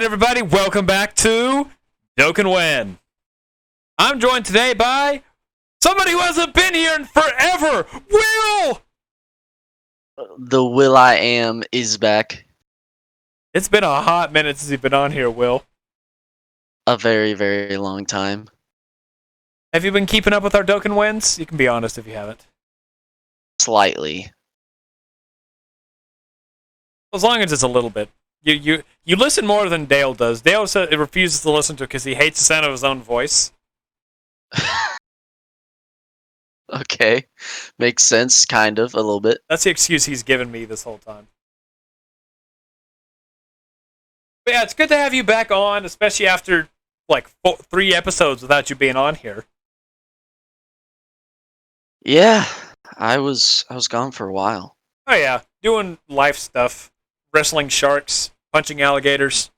Alright, everybody, welcome back to Dokkan. I'm joined today by somebody who hasn't been here in forever, Will! The Will I Am is back. It's been a hot minute since you've been on here, Will. A very, very long time. Have you been keeping up with our Dokkan wins? You can be honest if you haven't. Slightly. As long as it's a little bit. You listen more than Dale does. Dale refuses to listen to it because he hates the sound of his own voice. Okay. Makes sense, kind of, a little bit. That's the excuse he's given me this whole time. But yeah, it's good to have you back on, especially after like 3 episodes without you being on here. Yeah, I was gone for a while. Oh yeah, doing life stuff. Wrestling sharks, punching alligators.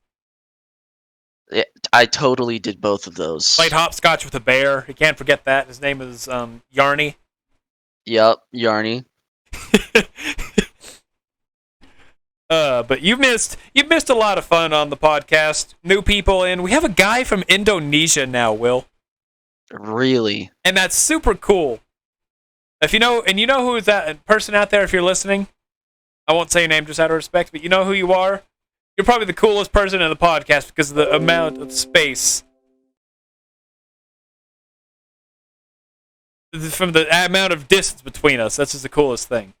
Yeah, I totally did both of those. Played hopscotch with a bear. You can't forget that. His name is Yarny. Yep, Yarny. But you've missed a lot of fun on the podcast. New people in. We have a guy from Indonesia now, Will. Really? And that's super cool. If you know, and you know who is that person out there if you're listening? I won't say your name just out of respect, but you know who you are? You're probably the coolest person in the podcast because of the amount of space. From the amount of distance between us. That's just the coolest thing.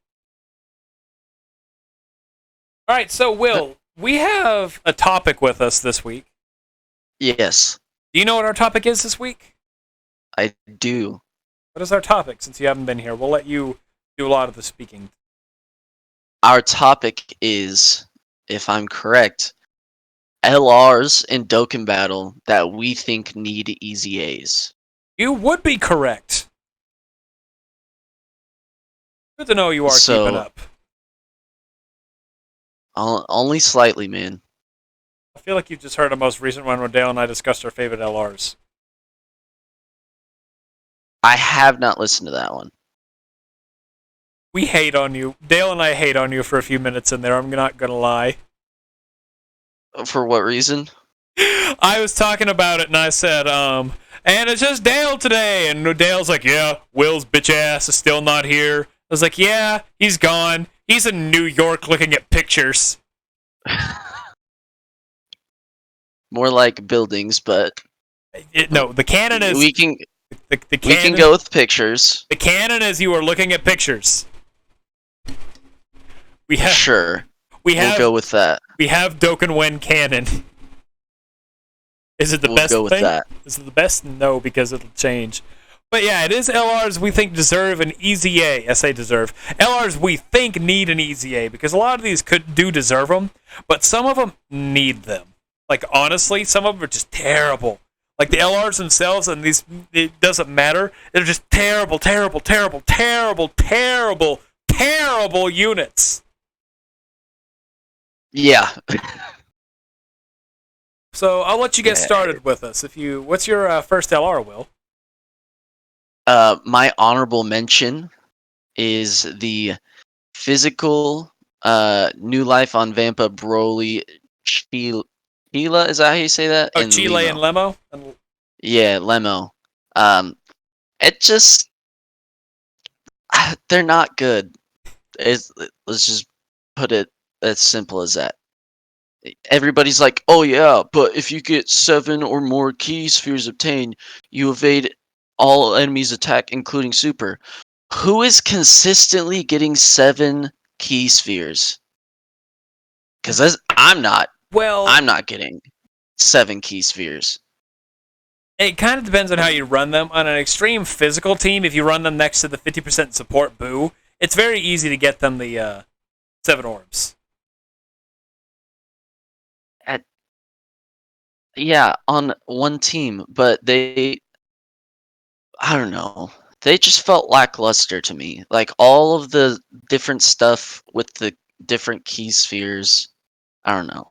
Alright, so Will, we have a topic with us this week. Yes. Do you know what our topic is this week? I do. What is our topic since you haven't been here? We'll let you do a lot of the speaking. Our topic is, if I'm correct, LRs in Dokkan Battle that we think need easy A's. You would be correct. Good to know you are keeping up. Only slightly, man. I feel like you just heard a most recent one where Dale and I discussed our favorite LRs. I have not listened to that one. We hate on you. Dale and I hate on you for a few minutes in there, I'm not gonna lie. For what reason? I was talking about it and I said, and it's just Dale today. And Dale's like, yeah, Will's bitch ass is still not here. I was like, yeah, he's gone. He's in New York looking at pictures. More like buildings, but... No, the canon is... We can go with pictures. The canon is you are looking at pictures. Sure. We'll go with that. We have Dokkan canon. Is it the best thing? We'll go with that. Is it the best? No, because it'll change. But yeah, it is LRs we think deserve an easy A. I say deserve. LRs we think need an easy A, because a lot of these do deserve them, but some of them need them. Like, honestly, some of them are just terrible. Like, the LRs themselves, and these, it doesn't matter. They're just terrible, terrible, terrible, terrible, terrible, terrible units. Yeah. So I'll let you get started with us. What's your first LR, Will? My honorable mention is the physical New Life on Vampa Broly Chila. Is that how you say that? Oh, Chile and Lemo? Yeah, Lemo. It just... They're not good. Let's just put it as simple as that. Everybody's like, oh yeah, but if you get 7 or more key spheres obtained, you evade all enemies' attack, including super. Who is consistently getting 7 key spheres? Because I'm not. Well, I'm not getting 7 key spheres. It kind of depends on how you run them. On an extreme physical team, if you run them next to the 50% support Boo, it's very easy to get them the 7 orbs. Yeah, on one team, but I don't know. They just felt lackluster to me. Like, all of the different stuff with the different key spheres, I don't know.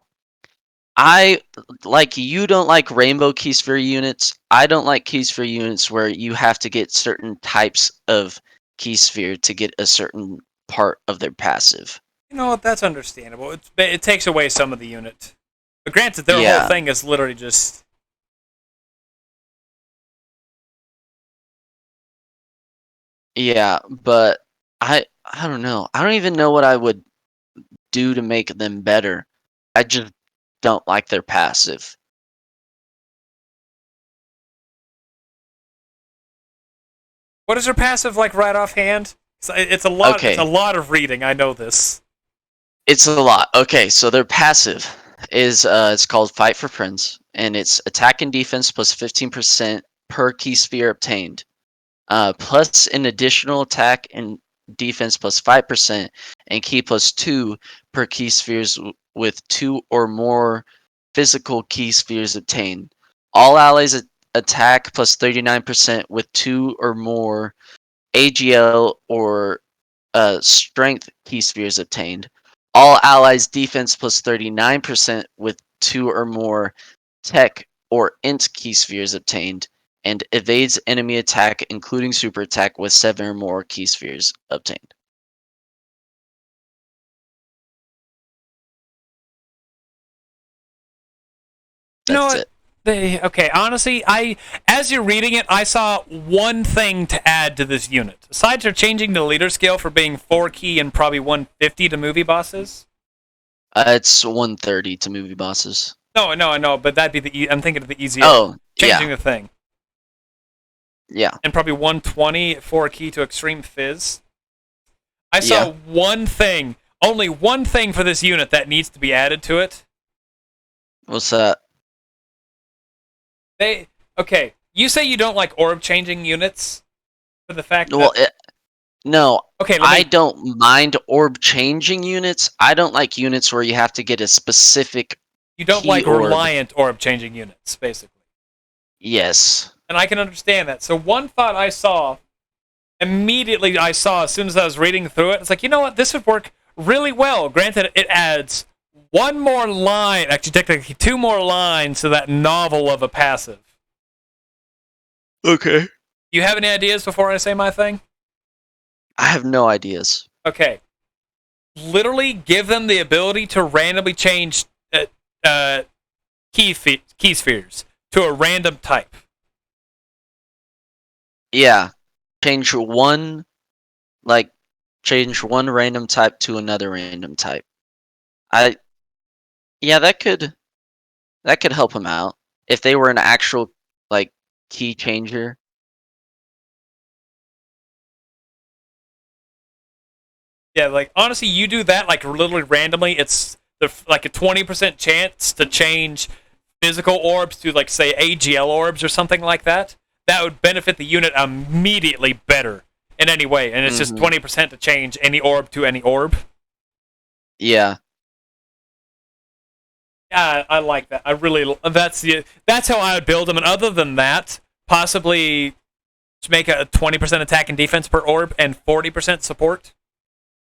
You don't like rainbow key sphere units. I don't like key sphere units where you have to get certain types of key sphere to get a certain part of their passive. You know what? That's understandable. It takes away some of the unit. But granted, their whole thing is literally just... Yeah, but I don't know. I don't even know what I would do to make them better. I just don't like their passive. What is their passive like right offhand? It's a lot. Okay. It's a lot of reading. I know this. It's a lot. Okay, so their passive is it's called Fight for Friends, and it's attack and defense plus 15% per key sphere obtained. Plus an additional attack and defense plus 5% and key plus 2 per key spheres with 2 or more physical key spheres obtained. All allies attack plus 39% with 2 or more AGL or strength key spheres obtained. All allies defense plus 39% with 2 or more tech or int key spheres obtained, and evades enemy attack including super attack with 7 or more key spheres obtained. You know That's what? it. Okay, honestly, as you're reading it, I saw one thing to add to this unit. Aside from changing the leader scale for being 4 key and probably 150 to movie bosses. It's 130 to movie bosses. No, I know, but that'd be I'm thinking of the easy. Oh, changing yeah. the thing. Yeah. And probably 120 4 key to extreme fizz. I saw one thing, only one thing for this unit that needs to be added to it. What's that? Okay, you say you don't like orb changing units for the fact that... Well, no, okay, I don't mind orb changing units. I don't like units where you have to get a specific You don't like reliant orb changing units, basically. Yes. And I can understand that. So one thought I saw, immediately I saw as soon as I was reading through it, it's like, you know what, this would work really well. Granted, it adds one more line, actually technically 2 more lines to that novel of a passive. Okay. You have any ideas before I say my thing? I have no ideas. Okay. Literally give them the ability to randomly change key spheres to a random type. Yeah. Change one random type to another random type. Yeah, that could help them out. If they were an actual key changer. Yeah, honestly, you do that literally randomly. It's like a 20% chance to change physical orbs to say AGL orbs or something like that. That would benefit the unit immediately better in any way, and it's just 20% to change any orb to any orb. Yeah. Yeah, I like that. I really that's how I would build them. And other than that, possibly to make a 20% attack and defense per orb and 40% support.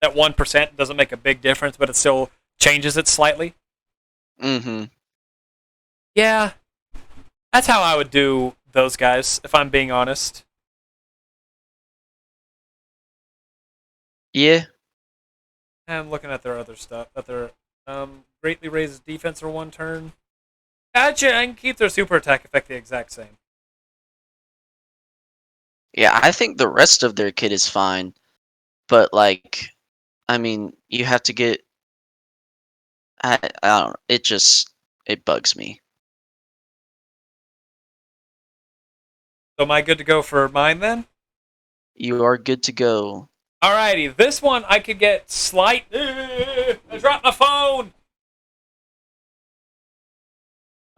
That 1% doesn't make a big difference, but it still changes it slightly. Mm-hmm. Yeah, that's how I would do those guys, if I'm being honest. Yeah. I'm looking at their other stuff. That their greatly raises defense for 1 turn. Actually, I can keep their super attack effect the exact same. Yeah, I think the rest of their kit is fine, but I mean, you have to get. I don't. It bugs me. So am I good to go for mine then? You are good to go. Alrighty, this one I could get slight. I dropped my phone.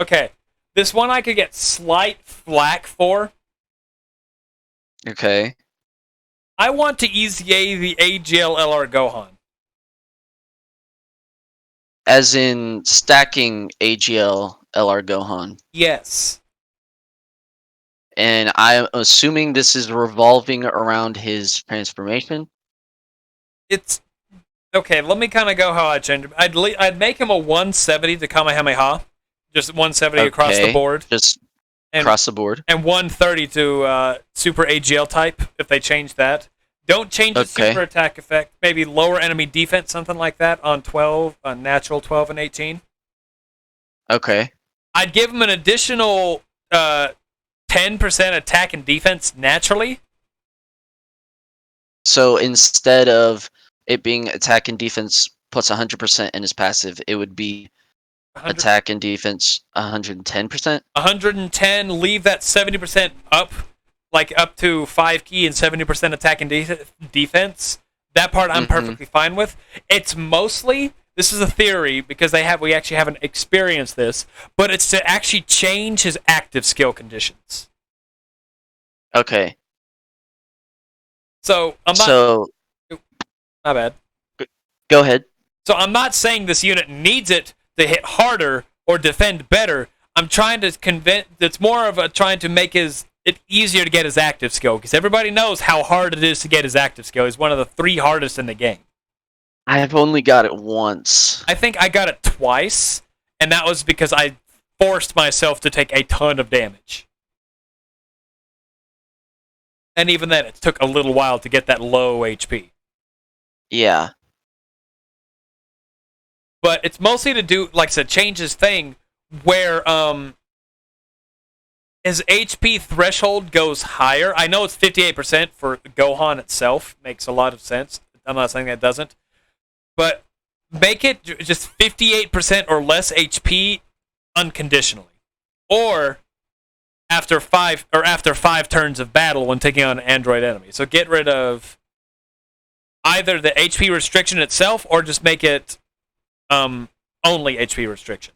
Okay, this one I could get slight flack for. Okay. I want to EZA the AGL LR Gohan. As in stacking AGL LR Gohan. Yes. And I'm assuming this is revolving around his transformation. It's okay. Let me kind of go how I change him. I'd make him a 170 to Kamehameha, just 170 across the board. Just across the board. And 130 to Super AGL type if they change that. Don't change the super attack effect. Maybe lower enemy defense, something like that on 12, on natural 12 and 18. Okay. I'd give him an additional 10% attack and defense naturally. So instead of it being attack and defense plus 100% in his passive, it would be 100, attack and defense 110%. 110, leave that 70% up, like up to 5 key and 70% attack and defense. That part I'm Mm-hmm. perfectly fine with. It's mostly, this is a theory because we actually haven't experienced this, but it's to actually change his active skill conditions. Okay. So I'm not, So my bad. go ahead. So I'm not saying this unit needs it to hit harder or defend better. I'm trying to convince. It's more of a trying to make it easier to get his active skill because everybody knows how hard it is to get his active skill. He's one of the 3 hardest in the game. I've only got it once. I think I got it twice, and that was because I forced myself to take a ton of damage. And even then, it took a little while to get that low HP. Yeah. But it's mostly to do, like I said, change his thing where his HP threshold goes higher. I know it's 58% for Gohan itself. Makes a lot of sense. I'm not saying that doesn't. But make it just 58% or less HP unconditionally. Or after 5 turns of battle when taking on an android enemy. So get rid of either the HP restriction itself or just make it only HP restriction.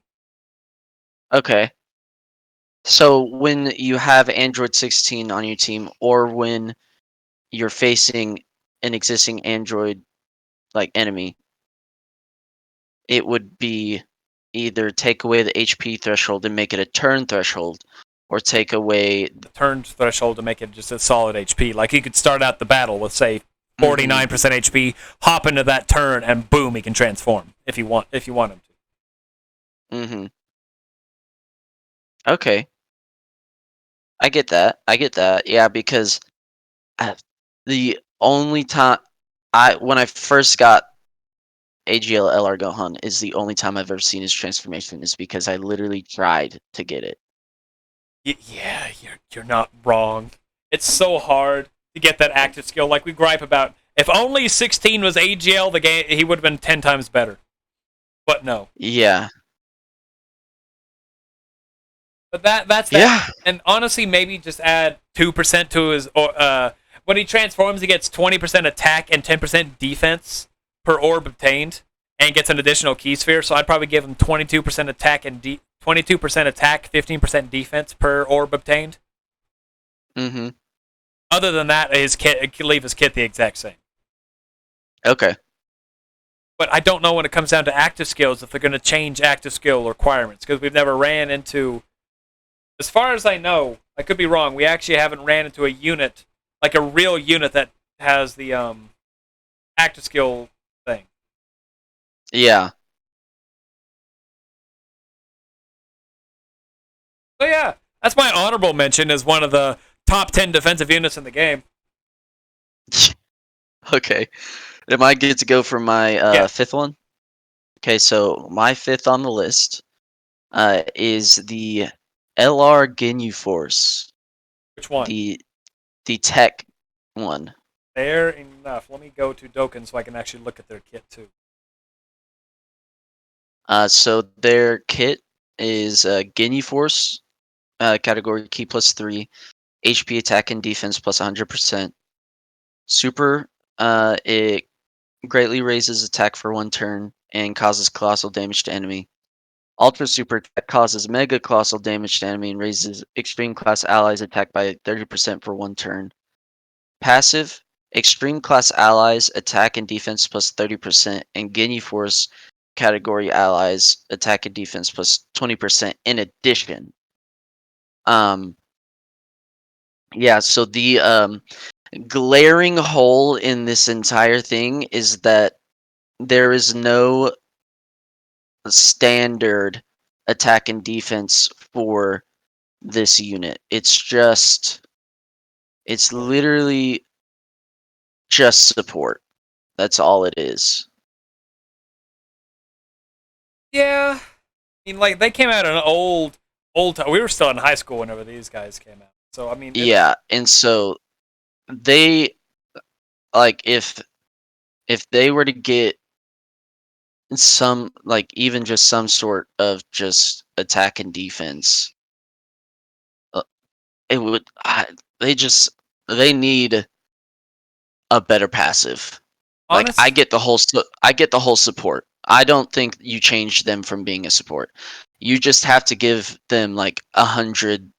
Okay. So when you have Android 16 on your team, or when you're facing an existing Android like enemy, it would be either take away the HP threshold and make it a turn threshold, or take away. The turn threshold to make it just a solid HP. Like he could start out the battle with say 49% HP, hop into that turn, and boom, he can transform if you want him to. Mm-hmm. Okay. I get that. I get that. Yeah, because the only time when I first got AGL LR Gohan is the only time I've ever seen his transformation is because I literally tried to get it. Yeah, you're not wrong. It's so hard to get that active skill. Like we gripe about, if only 16 was AGL, the game he would have been 10 times better. But no. Yeah. But that's that. Yeah. And honestly, maybe just add 2% to his. When he transforms, he gets 20% attack and 10% defense per orb obtained, and gets an additional key sphere. So I'd probably give him 22% attack and 22% attack, 15% defense per orb obtained. Mm-hmm. Other than that, his kit leave his kit the exact same. Okay. But I don't know when it comes down to active skills if they're going to change active skill requirements because we've never ran into. As far as I know, I could be wrong. We actually haven't ran into a unit, like a real unit that has the active skill thing. Yeah. So yeah, that's my honorable mention as one of the top 10 defensive units in the game. Okay. Am I good to go for my Yeah. 5th one? Okay, so my 5th on the list is the LR Ginyu Force. Which one? The tech one. Fair enough. Let me go to Dokkan so I can actually look at their kit too. So their kit is Ginyu Force, category key plus 3, HP attack and defense plus 100%. Super, it greatly raises attack for 1 turn and causes colossal damage to enemy. Ultra Super attack causes mega colossal damage to enemy and raises extreme class allies attack by 30% for 1 turn. Passive, extreme class allies attack and defense plus 30%, and Ginyu Force category allies attack and defense plus 20% in addition. Yeah, so the glaring hole in this entire thing is that there is no standard attack and defense for this unit. It's literally just support. That's all it is. Yeah. I mean, like they came out in an old time. We were still in high school whenever these guys came out. So I mean, it's Yeah, and so they like if they were to get some like even just some sort of just attack and defense, uh, it would they just they need a better passive. Like honest. I get the whole support. I don't think you change them from being a support. You just have to give them like 100%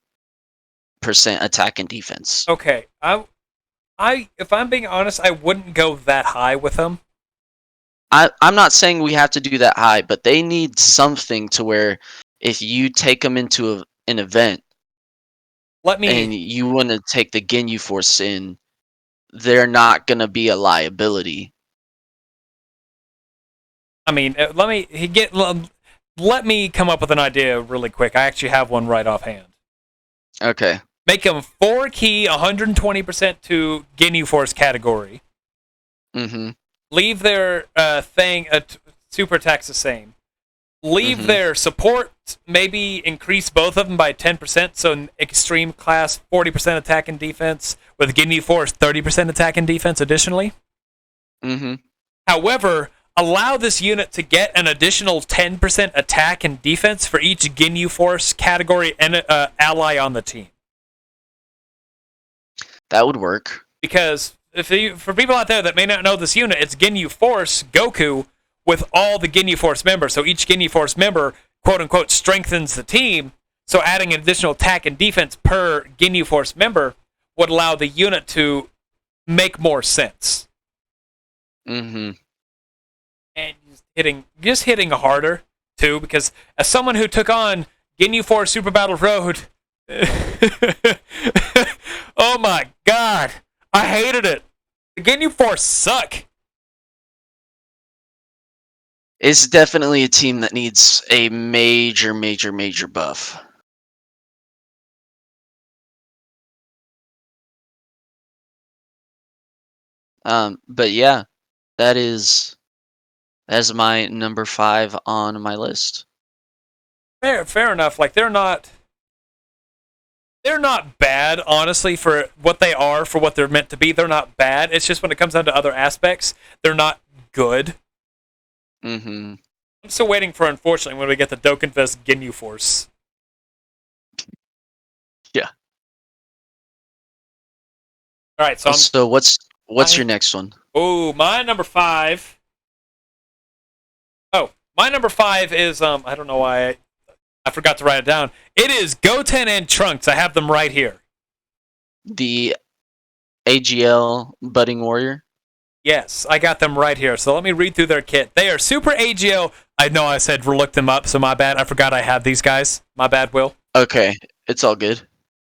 attack and defense. Okay, if I'm being honest, I wouldn't go that high with them. I'm not saying we have to do that high, but they need something to where if you take them into an event Let me. and you want to take the Ginyu Force in, they're not gonna be a liability. I mean, let me get. Let me come up with an idea really quick. I actually have one right offhand. Okay. Make them 4 key, 120% to Ginyu Force category. Mm-hmm. Leave their super attacks the same. Leave their support, maybe increase both of them by 10%. So in extreme class, 40% attack and defense, with Ginyu Force 30% attack and defense additionally. Mm-hmm. However, allow this unit to get an additional 10% attack and defense for each Ginyu Force category and ally on the team. That would work. Because for people out there that may not know this unit, it's Ginyu Force Goku with all the Ginyu Force members. So each Ginyu Force member, quote unquote, strengthens the team. So adding an additional attack and defense per Ginyu Force member would allow the unit to make more sense. Mm-hmm. And just hitting harder too, because as someone who took on Ginyu Force Super Battle Road, oh my god, I hated it. The Ginyu Force suck. It's definitely a team that needs a major, major, major buff. But yeah, that's my number 5 on my list. Fair enough. Like they're not bad, honestly, for what they are, for what they're meant to be. They're not bad. It's just when it comes down to other aspects, they're not good. Mm-hmm. I'm still waiting for, unfortunately, when we get the Dokkan Fest Ginyu Force. Yeah. All right, so So what's your next one? my number 5. Oh, my number 5 is I don't know why I forgot to write it down. It is Goten and Trunks. I have them right here. The AGL Budding Warrior? Yes, I got them right here. So let me read through their kit. They are Super AGL. I know I said look them up, so my bad. I forgot I had these guys. My bad, Will. Okay, it's all good.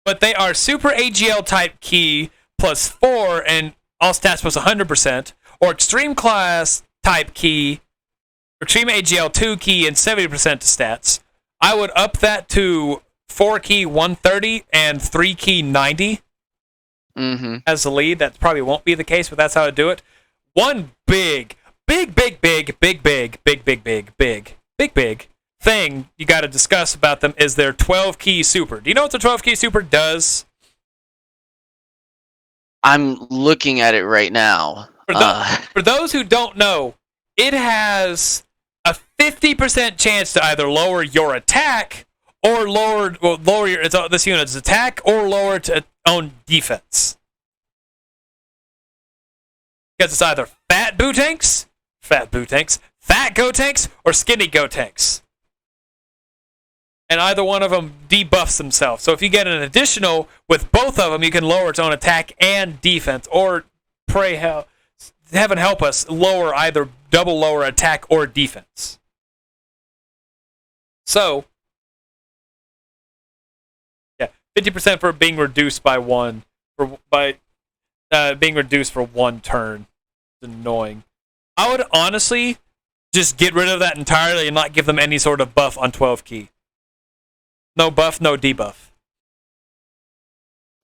But they are Super AGL type key plus 4 and all stats plus 100%, or Extreme Class type key, Extreme AGL 2 key and 70% to stats. I would up that to 4 key 130 and 3 key 90 as the lead. That probably won't be the case, but that's how I do it. One big thing you got to discuss about them is their 12 key super. Do you know what the 12 key super does? I'm looking at it right now. For those who don't know, it has a 50% chance to either lower your attack or lower this unit's attack or lower its own defense. Because it's either fat Gotenks, fat Gotenks, or skinny Gotenks. And either one of them debuffs themselves. So if you get an additional with both of them, you can lower its own attack and defense. Or pray heaven help us, either double lower attack or defense. So, yeah, 50% for being reduced by one, being reduced for one turn. It's annoying. I would honestly just get rid of that entirely and not give them any sort of buff on 12 key. No buff, no debuff.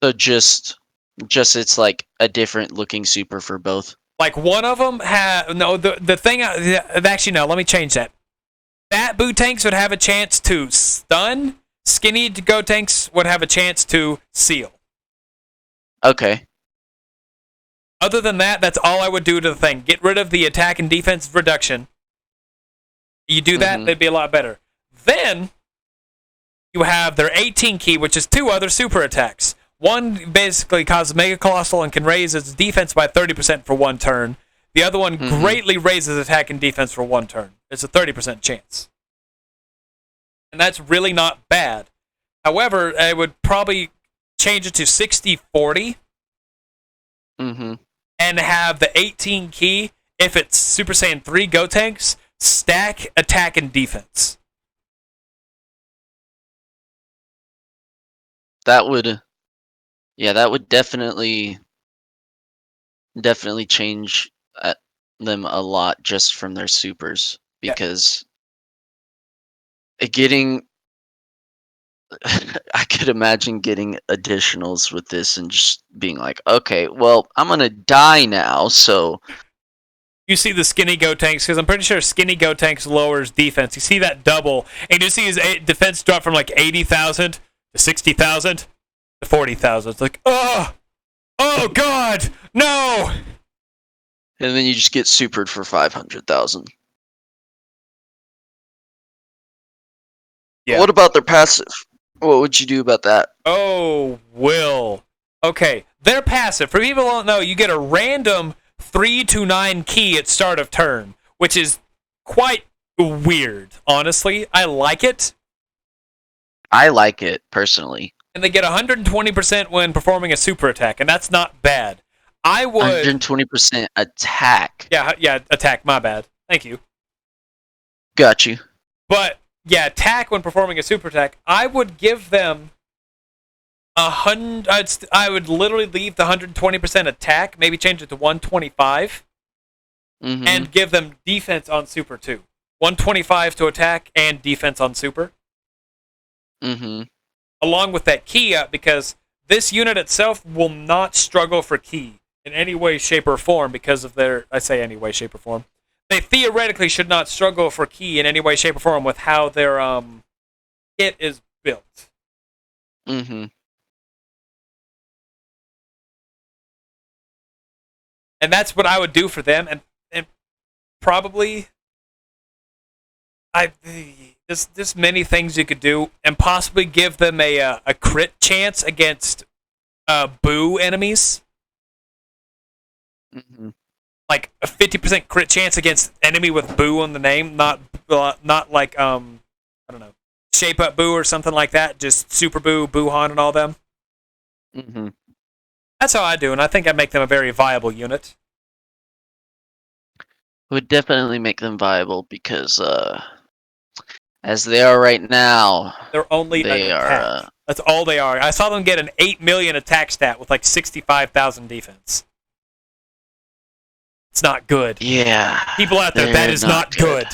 So just it's like a different looking super for both. Like one of them had the thing. Actually, no. Let me change that. Fat Boo tanks would have a chance to stun. Skinny Go tanks would have a chance to seal. Okay. Other than that, that's all I would do to the thing. Get rid of the attack and defense reduction. You do that, they'd be a lot better. Then you have their 18 key, which is 2 other super attacks. One basically causes Mega Colossal and can raise its defense by 30% for 1 turn. The other one greatly raises attack and defense for 1 turn. It's a 30% chance. And that's really not bad. However, I would probably change it to 60-40. And have the 18 key, if it's Super Saiyan 3 Go tanks, stack attack and defense. That would definitely change them a lot just from their supers, because getting I could imagine getting additionals with this and just being like, okay, well, I'm gonna die now, so You see the Skinny Go tanks, because I'm pretty sure Skinny Go tanks lowers defense. You see that double, and you see his defense drop from like 80,000 to 60,000 to 40,000. It's like, oh God, no! And then you just get supered for 500,000. Yeah. What about their passive? What would you do about that? Oh, Will. Okay, their passive. For people who don't know, you get a random 3 to 9 key at start of turn, which is quite weird, honestly. I like it. I like it, personally. And they get 120% when performing a super attack, and that's not bad. I would 120% attack. Yeah, attack, my bad. Thank you. Got you. But yeah, attack when performing a super attack. I would give them 100. I would literally leave the 120% attack, maybe change it to 125, and give them defense on super too. 125 to attack and defense on super. Along with that key up, because this unit itself will not struggle for key in any way, shape, or form because of their. I say any way, shape, or form. They theoretically should not struggle for key in any way, shape, or form with how their kit is built. And that's what I would do for them, and probably there's many things you could do, and possibly give them a crit chance against Boo enemies. Like a 50% crit chance against enemy with Boo on the name, not like I don't know, Shape Up Boo or something like that. Just Super Boo, Boo-Han, and all them. That's how I do, and I think I make them a very viable unit. Would definitely make them viable because, as they are right now, they're only they an are. attack. That's all they are. I saw them get an 8 million attack stat with like 65,000 defense. It's not good. Yeah. People out there, that is not good.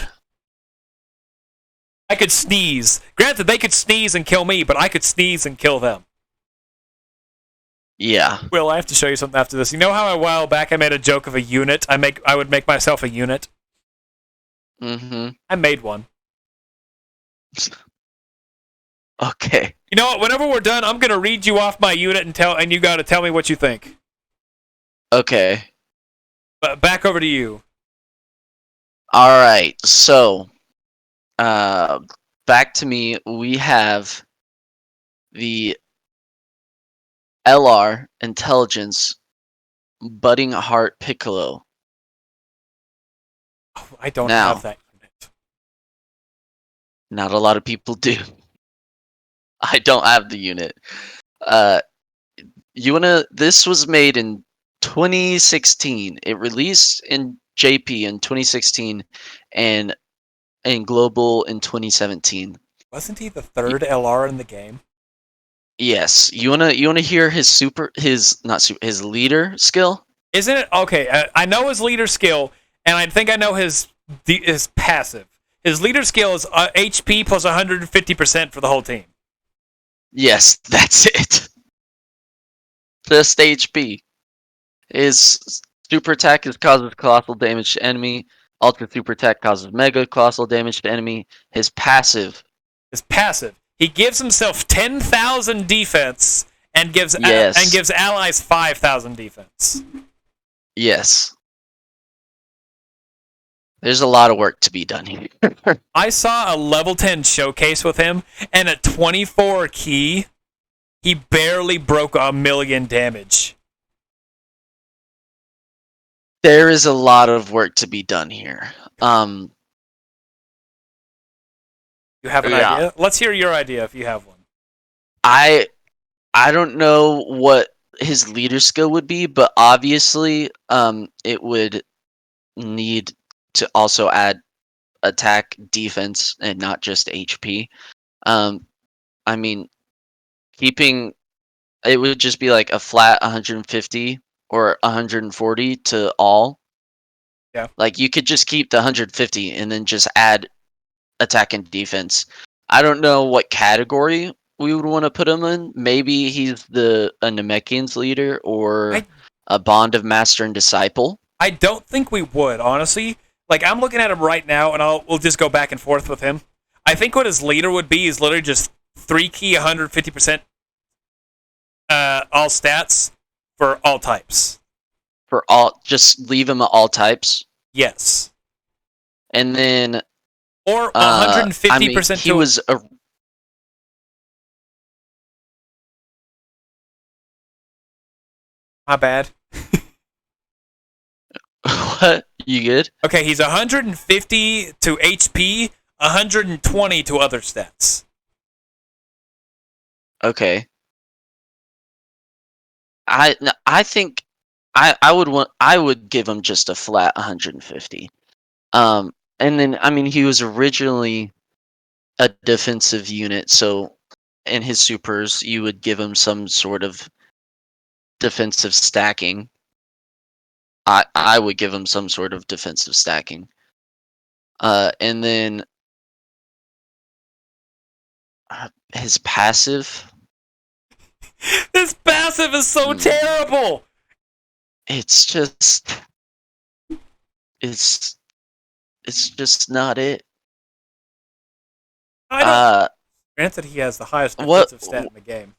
I could sneeze. Granted, they could sneeze and kill me, but I could sneeze and kill them. Yeah. Will, I have to show you something after this. You know how a while back I made a joke of a unit? I would make myself a unit. I made one. Okay. You know what? Whenever we're done, I'm gonna read you off my unit and you gotta tell me what you think. Okay. But back over to you. All right. So, back to me. We have the LR Intelligence Budding Heart Piccolo. Oh, I don't have that unit. Not a lot of people do. I don't have the unit. This was made in 2016. It released in JP in 2016 and in Global in 2017. Wasn't he the third LR in the game? Yes. You wanna hear his leader skill? Isn't it okay? I know his leader skill, and I think I know his passive. His leader skill is HP plus 150% for the whole team. Yes, that's it. Just HP. His super attack causes colossal damage to enemy. Ultra super attack causes mega colossal damage to enemy. His passive. His passive. He gives himself 10,000 defense and gives Yes. gives allies 5,000 defense. Yes. There's a lot of work to be done here. I saw a level 10 showcase with him, and at 24 key, he barely broke 1,000,000 damage. There is a lot of work to be done here. You have an idea? Let's hear your idea if you have one. I don't know what his leader skill would be, but obviously, it would need to also add attack, defense, and not just HP. I mean, keeping it would just be like a flat 150 or 140 to all. Yeah. Like you could just keep the 150 and then just add attack and defense. I don't know what category we would want to put him in. Maybe he's a Namekian's leader or a bond of master and disciple. I don't think we would, honestly. Like, I'm looking at him right now, and we'll just go back and forth with him. I think what his leader would be is literally just 3 key, 150% all stats for all types. For all, just leave him at all types. Yes. And then, or 150%. I mean, he was a. My bad. What? You good? Okay, he's 150 to HP, 120 to other stats. Okay. I think I would give him just a flat 150. And then I mean he was originally a defensive unit, so in his supers you would give him some sort of defensive stacking. I would give him some sort of defensive stacking. And then his passive. This passive is so terrible. It's just not it. Granted, he has the highest defensive stat in the game.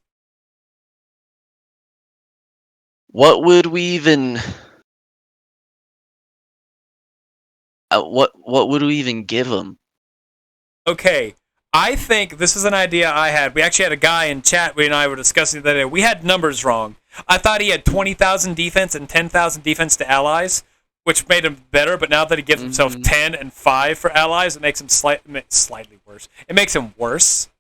What would we even? What would we even give him? Okay, I think this is an idea I had. We actually had a guy in chat. We and I were discussing the other day. We had numbers wrong. I thought he had 20,000 defense and 10,000 defense to allies, which made him better. But now that he gives himself 10 and 5 for allies, it makes him slightly worse. It makes him worse.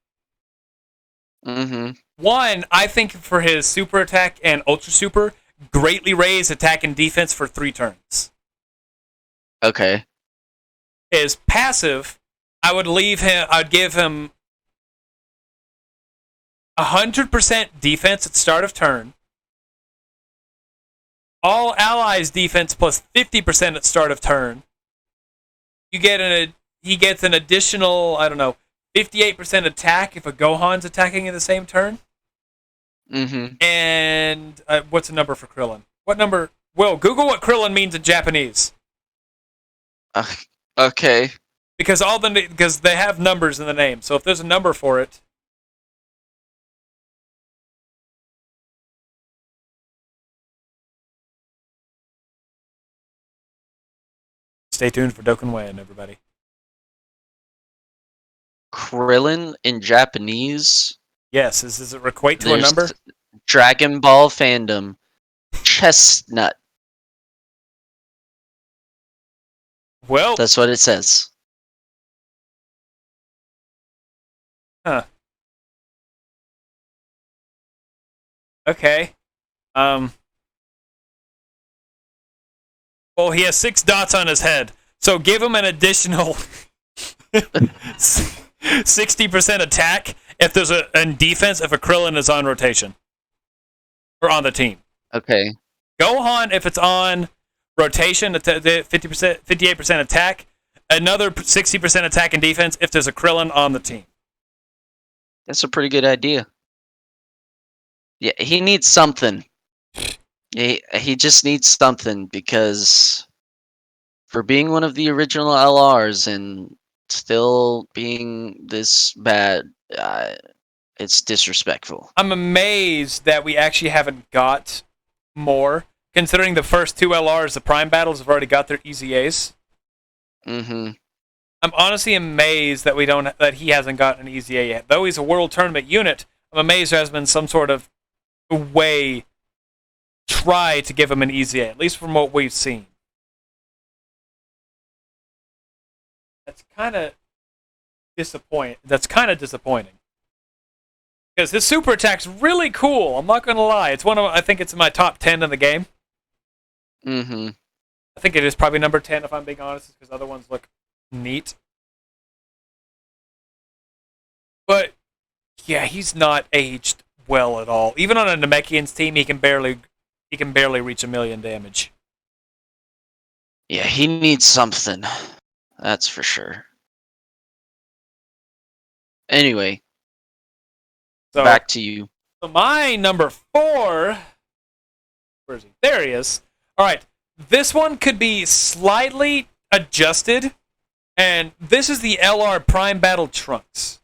One, I think for his super attack and ultra super, greatly raise attack and defense for 3 turns. Okay. His passive, I'd give him 100% defense at start of turn. All allies defense plus 50% at start of turn. He gets an additional, 58% attack if a Gohan's attacking in the same turn. And what's the number for Krillin? What number? Will, Google what Krillin means in Japanese. Okay. Because they have numbers in the name. So if there's a number for it. Stay tuned for Dokkan Win, everybody. Krillin in Japanese. Yes, does it equate to a number? Dragon Ball fandom. Chestnut. Well, that's what it says. Huh. Okay. Well, he has 6 dots on his head, so give him an additional 60% attack if there's in defense if a Krillin is on rotation or on the team. Okay. Gohan, if it's on rotation, 58% attack, another 60% attack and defense if there's a Krillin on the team. That's a pretty good idea. Yeah, he needs something. He just needs something because For being one of the original LRs and still being this bad, it's disrespectful. I'm amazed that we actually haven't got more, considering the first two LRs, the Prime Battles, have already got their EZAs. Mm-hmm. I'm honestly amazed that he hasn't gotten an EZA yet. Though he's a World Tournament unit, I'm amazed there has been some sort of way try to give him an EZA, at least from what we've seen. That's kind of disappointing. Because his super attack's really cool. I'm not gonna lie. I think it's in my top 10 in the game. Mm-hmm. I think it is probably number 10 if I'm being honest, because other ones look neat. But yeah, he's not aged well at all. Even on a Namekian's team, he can barely reach 1,000,000 damage. Yeah, he needs something. That's for sure. Anyway, So back to you. So my number 4. Where is he? There he is. All right, this one could be slightly adjusted, and this is the LR Prime Battle Trunks.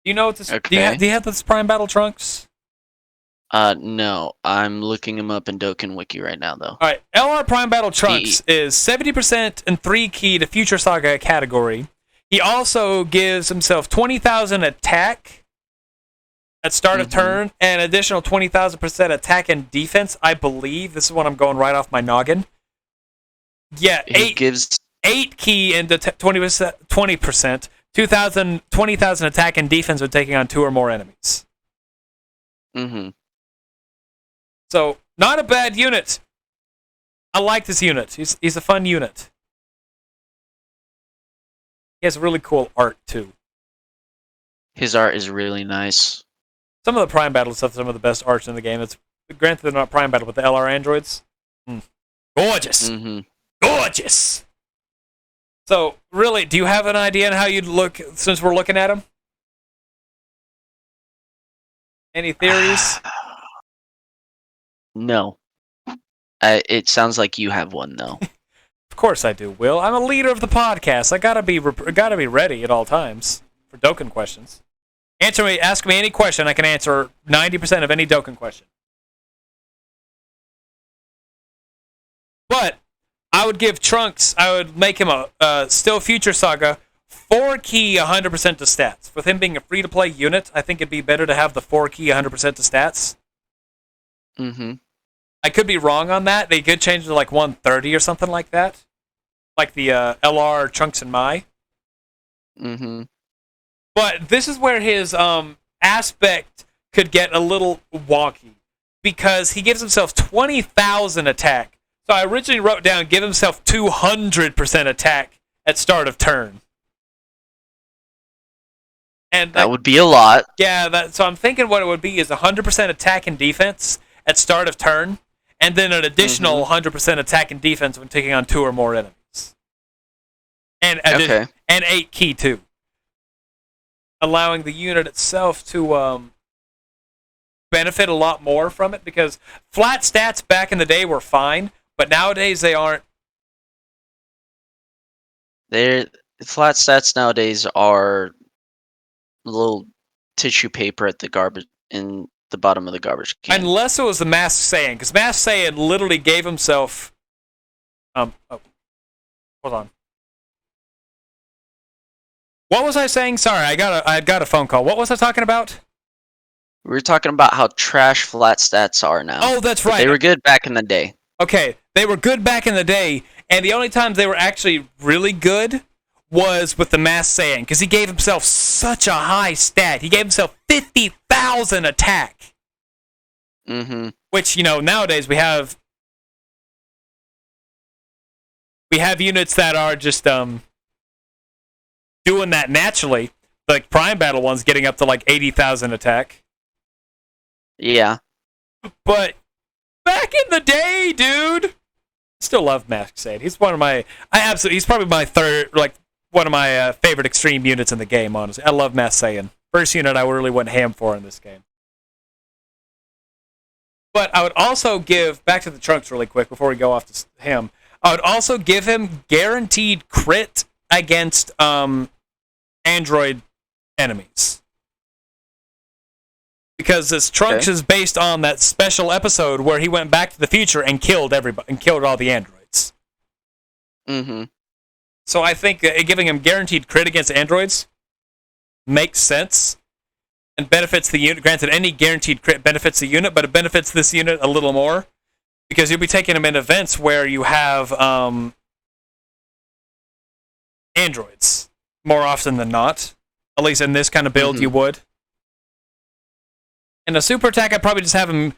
You know what this? Okay. Do you have this Prime Battle Trunks? No, I'm looking him up in Dokkan Wiki right now, though. All right, LR Prime Battle Trunks is 70% and 3 key to Future Saga category. He also gives himself 20,000 attack at start of turn, and additional 20,000% attack and defense. I believe this is what I'm going right off my noggin. Yeah, He gives 8 key into 20%, 20,000 attack and defense when taking on 2 or more enemies. Mm-hmm. So, not a bad unit. I like this unit. He's a fun unit. He has really cool art, too. His art is really nice. Some of the Prime Battle stuff, some of the best arts in the game. It's granted they're not Prime Battle, but the LR androids, gorgeous, gorgeous. So, really, do you have an idea on how you'd look since we're looking at them? Any theories? No. It sounds like you have one, though. Of course I do, Will. I'm a leader of the podcast. I gotta be ready at all times for Dokkan questions. Ask me any question. I can answer 90% of any Dokkan question. But I would give Trunks. I would make him a still Future Saga 4 key 100% to stats. With him being a free to play unit, I think it'd be better to have the 4 key 100% to stats. Mm-hmm. I could be wrong on that. They could change it to like 130 or something like that, like the LR Trunks and Mai. Mm-hmm. But this is where his aspect could get a little wonky, because he gives himself 20,000 attack. So I originally wrote down give himself 200% attack at start of turn. And that would be a lot. Yeah, so I'm thinking what it would be is 100% attack and defense at start of turn, and then an additional 100% attack and defense when taking on 2 or more enemies. And 8 key too. Allowing the unit itself to benefit a lot more from it, because flat stats back in the day were fine, but nowadays they aren't. Flat stats nowadays are little tissue paper at the garbage in the bottom of the garbage can. Unless it was the Masked Saiyan, because Masked Saiyan literally gave himself. Hold on. What was I saying? Sorry, I got a phone call. What was I talking about? We were talking about how trash flat stats are now. Oh, that's right. They were good back in the day. Okay, they were good back in the day, and the only times they were actually really good was with the Masked Saiyan, because he gave himself such a high stat. He gave himself 50,000 attack. Mm-hmm. Which, nowadays we have units that are just doing that naturally, like Prime Battle ones getting up to like 80,000 attack. Yeah. But back in the day, dude, still love Masked Saiyan. He's one of my, he's probably my one of my favorite extreme units in the game, honestly. I love Masked Saiyan. First unit I really went ham for in this game. But I would also give, back to the Trunks really quick before we go off to him, I would also give him guaranteed crit against android enemies. Because this Trunks is based on that special episode where he went back to the future and killed everybody and killed all the androids. Mm-hmm. So I think giving him guaranteed crit against androids makes sense and benefits the unit. Granted, any guaranteed crit benefits the unit, but it benefits this unit a little more because you'll be taking him in events where you have androids more often than not. At least in this kind of build, you would. In a super attack, I'd probably just have him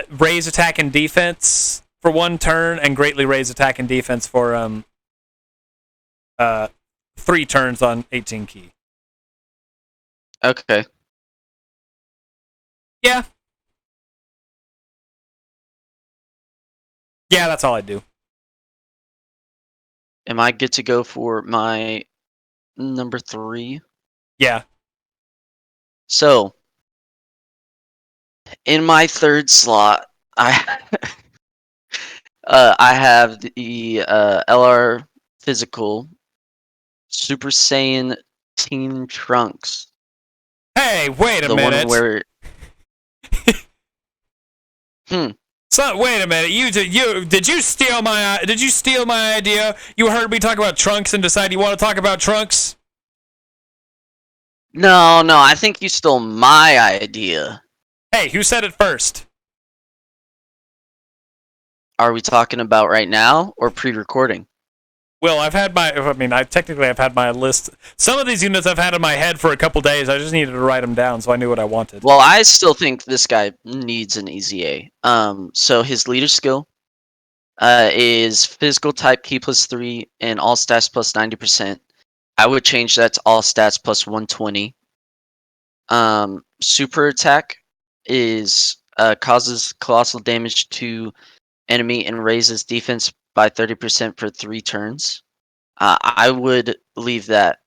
raise attack and defense for 1 turn and greatly raise attack and defense for 3 turns on 18 key. Okay. Yeah. Yeah, that's all I do. Am I good to go for my number 3? Yeah. So, in my 3rd slot, I I have the LR Physical Super Saiyan Teen Trunks. Hey, wait a The minute. one where So wait a minute. Did you steal my idea? You heard me talk about Trunks and decide you want to talk about Trunks? No, I think you stole my idea. Hey, who said it first? Are we talking about right now or pre-recording? Well, I've had my list. Some of these units I've had in my head for a couple days. I just needed to write them down so I knew what I wanted. Well, I still think this guy needs an easy A. So his leader skill is physical type key +3 and all stats plus 90%. I would change that to all stats plus 120. Super attack is causes colossal damage to enemy and raises defense by 30% for 3 turns. I would leave that.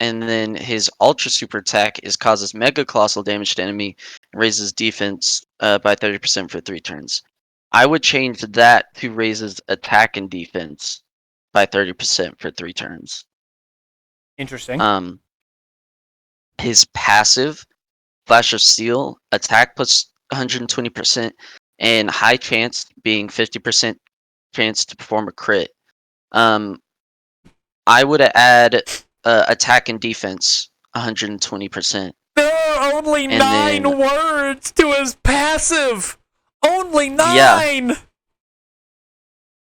And then his ultra super attack is causes mega colossal damage to enemy and raises defense by 30% for 3 turns. I would change that to raises attack and defense by 30% for 3 turns. Interesting. His passive, Flash of Steel, attack plus 120%, and high chance being 50% chance to perform a crit. I would add attack and defense 120%. There are only 9 words to his passive. Only 9.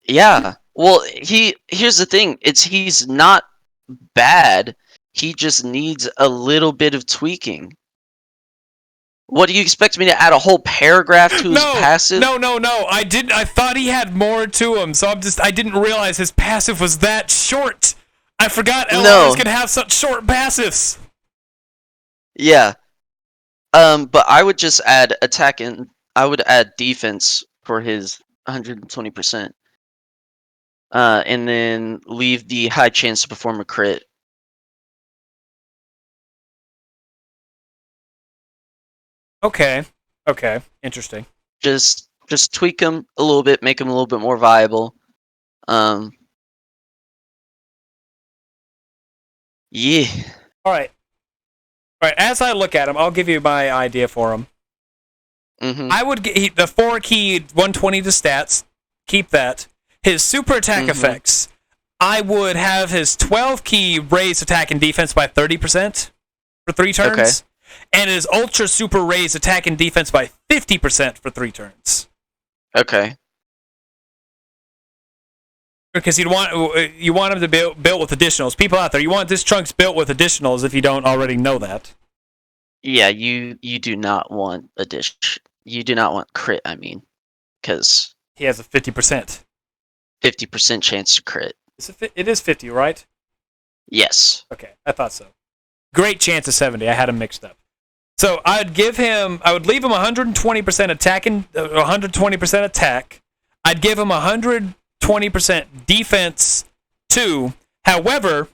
Yeah. Well, here's the thing. He's not bad. He just needs a little bit of tweaking. What do you expect me to add a whole paragraph to his passive? No. I thought he had more to him, so I didn't realize his passive was that short. I forgot LRs could have such short passives. Yeah. But I would just add attack and I would add defense for his 120%. And then leave the high chance to perform a crit. Okay. Interesting. Just tweak him a little bit, make him a little bit more viable. Yeah. All right. As I look at him, I'll give you my idea for him. Mm-hmm. I would get the 4 key 120 to stats. Keep that. His super attack effects. I would have his 12 key raise attack and defense by 30% for 3 turns. Okay. And his ultra super raise attack and defense by 50% for 3 turns. Okay. Because you want him to be built with additionals. People out there, you want this Trunks built with additionals if you don't already know that. Yeah, you do not want you do not want crit, because he has a 50%. 50% chance to crit. It is 50, right? Yes. Okay, I thought so. Great chance of 70. I had him mixed up. So I would leave him 120% attack and 120% attack. I'd give him 120% defense too. However,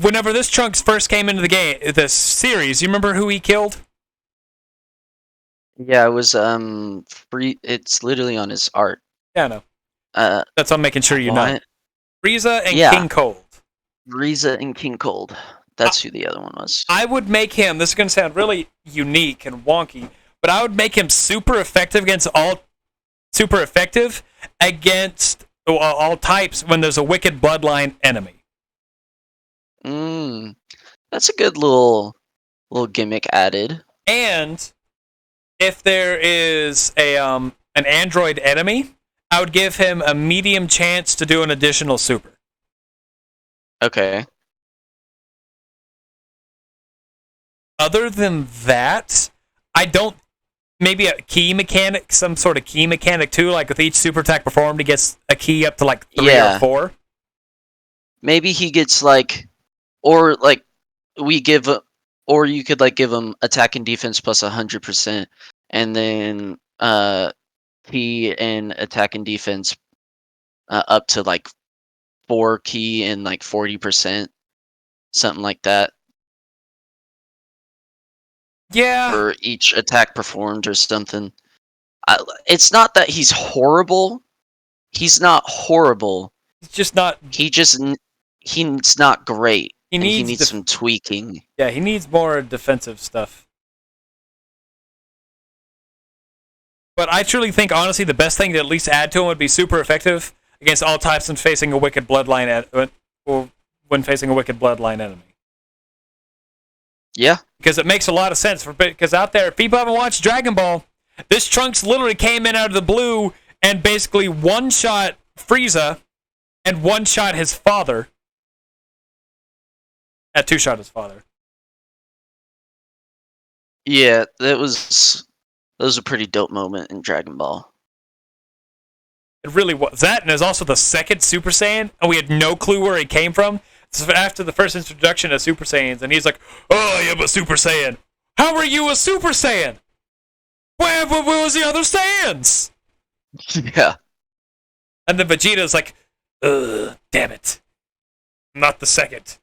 whenever this Trunks first came into the series, you remember who he killed? Yeah, it was free. It's literally on his art. Yeah, I know. Uh, That's what I'm making sure you know. what? Frieza and Yeah, King Cold. Riza and King Cold. I, That's who the other one was. I would make him. This is going to sound really unique and wonky, but I would make him super effective against all types when there's a wicked bloodline enemy. That's a good little gimmick added. And if there is an android enemy, I would give him a medium chance to do an additional super. Okay. Other than that, I don't. Maybe a key mechanic, some sort of key mechanic too. Like with each super attack performed, he gets a key up to like 3 or 4. Maybe he gets like, or like we give, or you could like give him attack and defense plus 100%, and then key and attack and defense up to like 4 key and like 40%, something like that. Yeah. For each attack performed or something. It's not that he's horrible. He's not horrible. He's just not. He's not great. He needs some tweaking. Yeah, he needs more defensive stuff. But I truly think, honestly, the best thing to at least add to him would be super effective against all types when facing a wicked bloodline enemy. Yeah, because it makes a lot of sense. Because out there, if people haven't watched Dragon Ball, this Trunks literally came in out of the blue and basically one-shot Frieza and one-shot his father. Two-shot his father. Yeah, that was a pretty dope moment in Dragon Ball. It really was. That, and it was also the second Super Saiyan, and we had no clue where he came from. So after the first introduction of Super Saiyans, and he's like, "Oh, I am a Super Saiyan. How are you a Super Saiyan? Where was the other Saiyans?" Yeah. And then Vegeta's like, damn it. I'm not the second.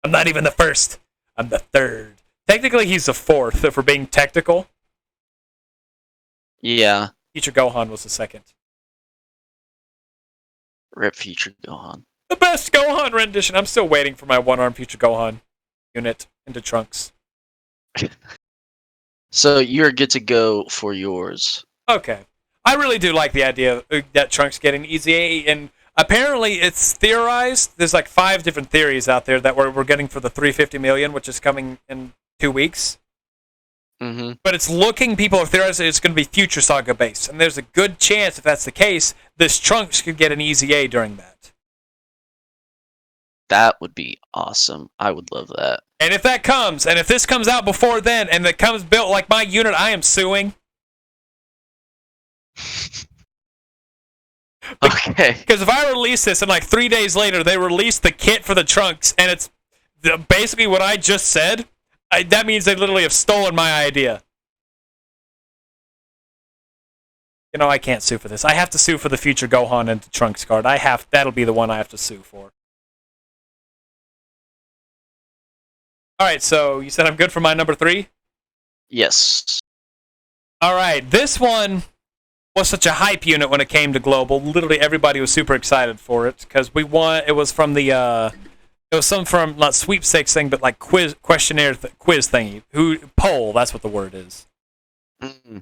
I'm not even the first. I'm the third. Technically, he's the fourth, if we're being technical. Yeah. Future Gohan was the second. Rip Future Gohan. The best Gohan rendition. I'm still waiting for my one-arm Future Gohan unit into Trunks. So you're good to go for yours. Okay. I really do like the idea that Trunks getting EZA, and apparently it's theorized. There's like 5 different theories out there that we're getting for the 350 million, which is coming in 2 weeks. Mm-hmm. But it's looking, people are theorizing it's going to be Future Saga based, and there's a good chance, if that's the case, this Trunks could get an EZA during that. That would be awesome. I would love that. And if that comes, and if this comes out before then, and it comes built like my unit, I am suing. Okay. Because if I release this and like 3 days later they release the kit for the Trunks, and it's basically what I just said, that means they literally have stolen my idea. You know, I can't sue for this. I have to sue for the Future Gohan and the Trunks card. That'll be the one I have to sue for. Alright, so you said I'm good for my number 3? Yes. Alright, this one was such a hype unit when it came to Global. Literally everybody was super excited for it, because it was from the, it was some from, not sweepstakes thing, but like quiz thingy. Poll, that's what the word is. Mm-hmm.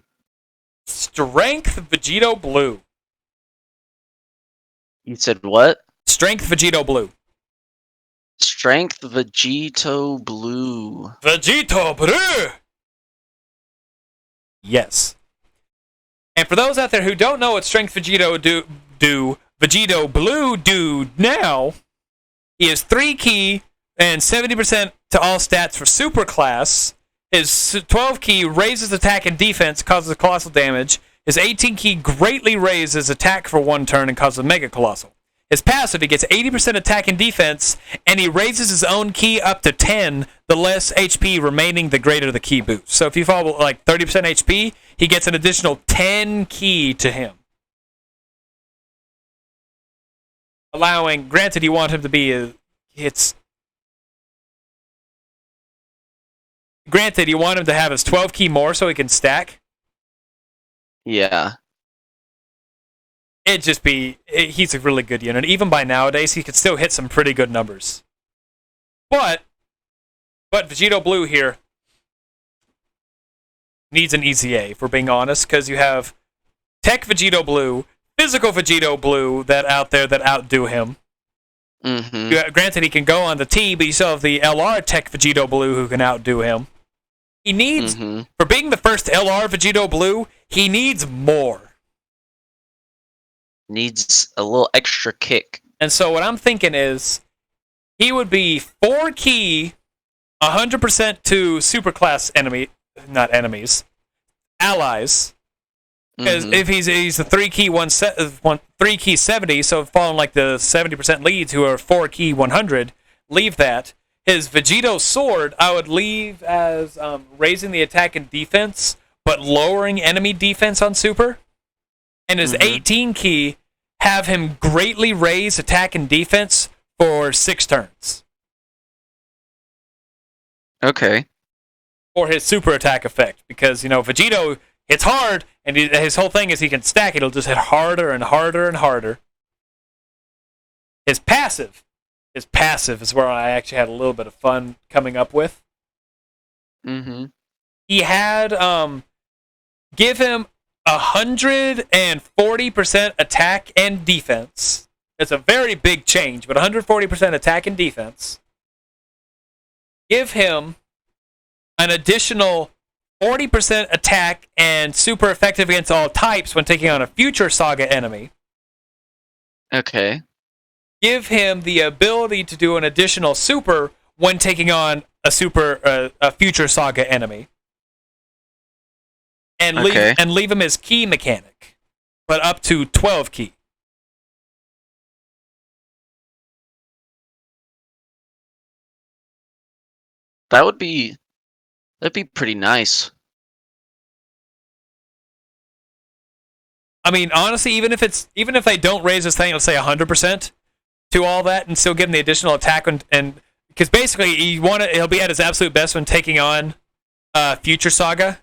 Strength Vegito Blue. You said what? Strength Vegito Blue. Strength Vegito Blue. Vegito Blue! Yes. And for those out there who don't know what Strength Vegito Vegito Blue do now, he is 3 key and 70% to all stats for Super Class. His 12 key raises attack and defense, causes colossal damage. His 18 key greatly raises attack for 1 turn and causes mega colossal. His passive, he gets 80% attack and defense, and he raises his own key up to 10, the less HP remaining, the greater the key boost. So if you fall like 30% HP, he gets an additional 10 key to him. Allowing, granted you want him to be, granted you want him to have his 12 key more so he can stack, Yeah. It'd just be he's a really good unit. Even by nowadays, he could still hit some pretty good numbers. But Vegito Blue here needs an EZA, if we're being honest, because you have Tech Vegito Blue, Physical Vegito Blue that out there that outdo him. Granted, he can go on the T, but you still have the LR Tech Vegito Blue who can outdo him. He needs, for being the first LR Vegito Blue, he needs more. Needs a little extra kick. And so what I'm thinking is, he would be 4 key, 100% to superclass not enemies, allies. Because if he's a 3 key 3 key 70, so following like the 70% leads who are 4 key 100, leave that. His Vegito sword I would leave as raising the attack and defense, but lowering enemy defense on super. And his 18 key, have him greatly raise attack and defense for 6 turns. Okay. For his super attack effect, because Vegito hits hard, and his whole thing is he can stack it. It'll just hit harder and harder and harder. His passive is where I actually had a little bit of fun coming up with. He had give him 140% attack and defense. It's a very big change, but 140% attack and defense. Give him an additional 40% attack and super effective against all types when taking on a future Saga enemy. Okay. Give him the ability to do an additional super when taking on a future Saga enemy. And leave him his key mechanic, but up to 12 key. That'd be pretty nice. I mean, honestly, even if they don't raise this thing, let's say 100% to all that, and still give him the additional attack, and because basically he'll be at his absolute best when taking on future Saga.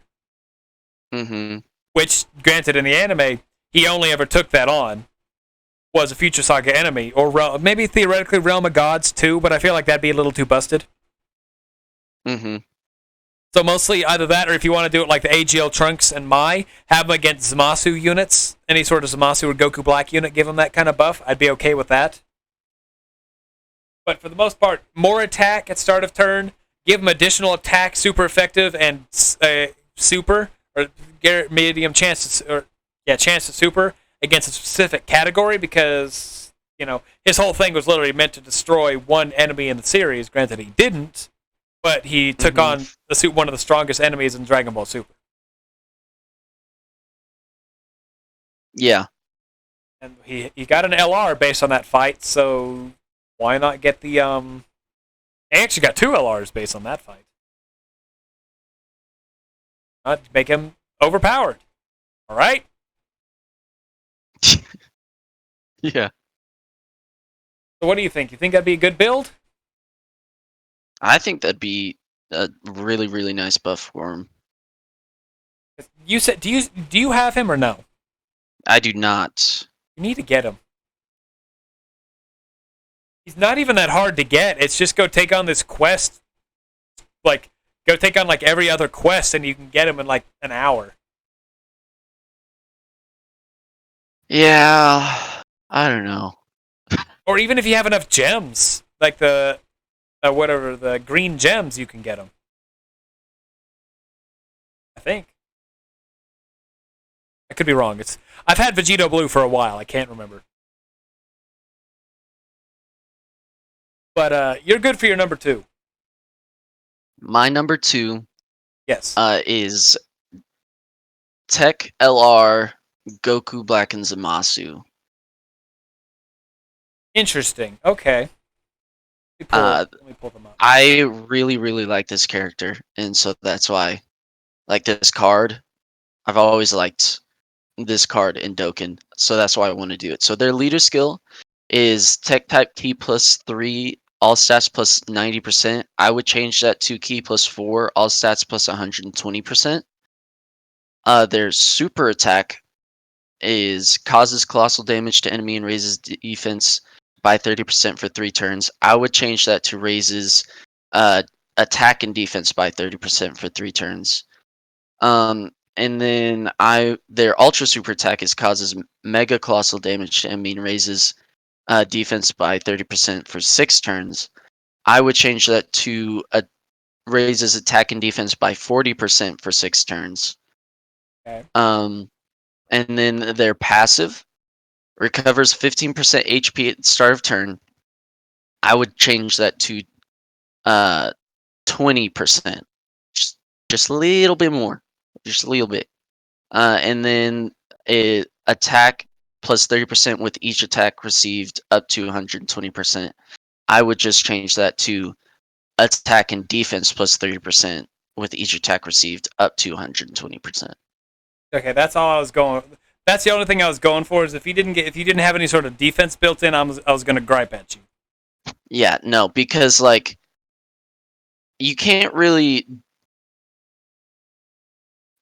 Which, granted, in the anime, he only ever took that on was a future Saga enemy, or maybe theoretically Realm of Gods too, but I feel like that'd be a little too busted. So mostly either that, or if you want to do it like the AGL Trunks and Mai, have them against Zamasu units, any sort of Zamasu or Goku Black unit, give them that kind of buff. I'd be okay with that. But for the most part, more attack at start of turn, give them additional attack, super effective, and super, or medium chance to super against a specific category, because his whole thing was literally meant to destroy one enemy in the series. Granted, he didn't, but he took on one of the strongest enemies in Dragon Ball Super. Yeah. And he got an LR based on that fight, so why not get the He actually got 2 LRs based on that fight. Not make him overpowered. All right? Yeah. So what do you think? You think that'd be a good build? I think that'd be a really, really nice buff for him. You said, do you have him or no? I do not. You need to get him. He's not even that hard to get. It's just go take on this quest. Like, go take on like every other quest, and you can get him in like an hour. Yeah, I don't know. Or even if you have enough gems, like the the green gems, you can get them. I think. I could be wrong. I've had Vegito Blue for a while. I can't remember. But you're good for your number 2. My number 2, yes, is Tech LR Goku Black and Zamasu. Interesting. Okay. Let me pull them up. I really, really like this character, and so that's why, like this card, I've always liked this card in Dokkan, so that's why I want to do it. So their leader skill is Tech Type Key plus 3, all stats plus 90%. I would change that to Key plus 4, all stats plus 120%. Their super attack is causes colossal damage to enemy and raises defense by 30% for 3 turns. I would change that to raises attack and defense by 30% for 3 turns. And then their ultra super attack is causes mega colossal damage to enemy and raises defense by 30% for 6 turns. I would change that to raises attack and defense by 40% for 6 turns. Okay. And then their passive recovers 15% HP at the start of turn. I would change that to 20%. Just a little bit more. Just a little bit. And then attack plus 30% with each attack received up to 120%. I would just change that to attack and defense plus 30% with each attack received up to 120%. Okay, that's all I was going. That's the only thing I was going for. Is if you didn't have any sort of defense built in, I was going to gripe at you. Yeah, no, because like you can't really.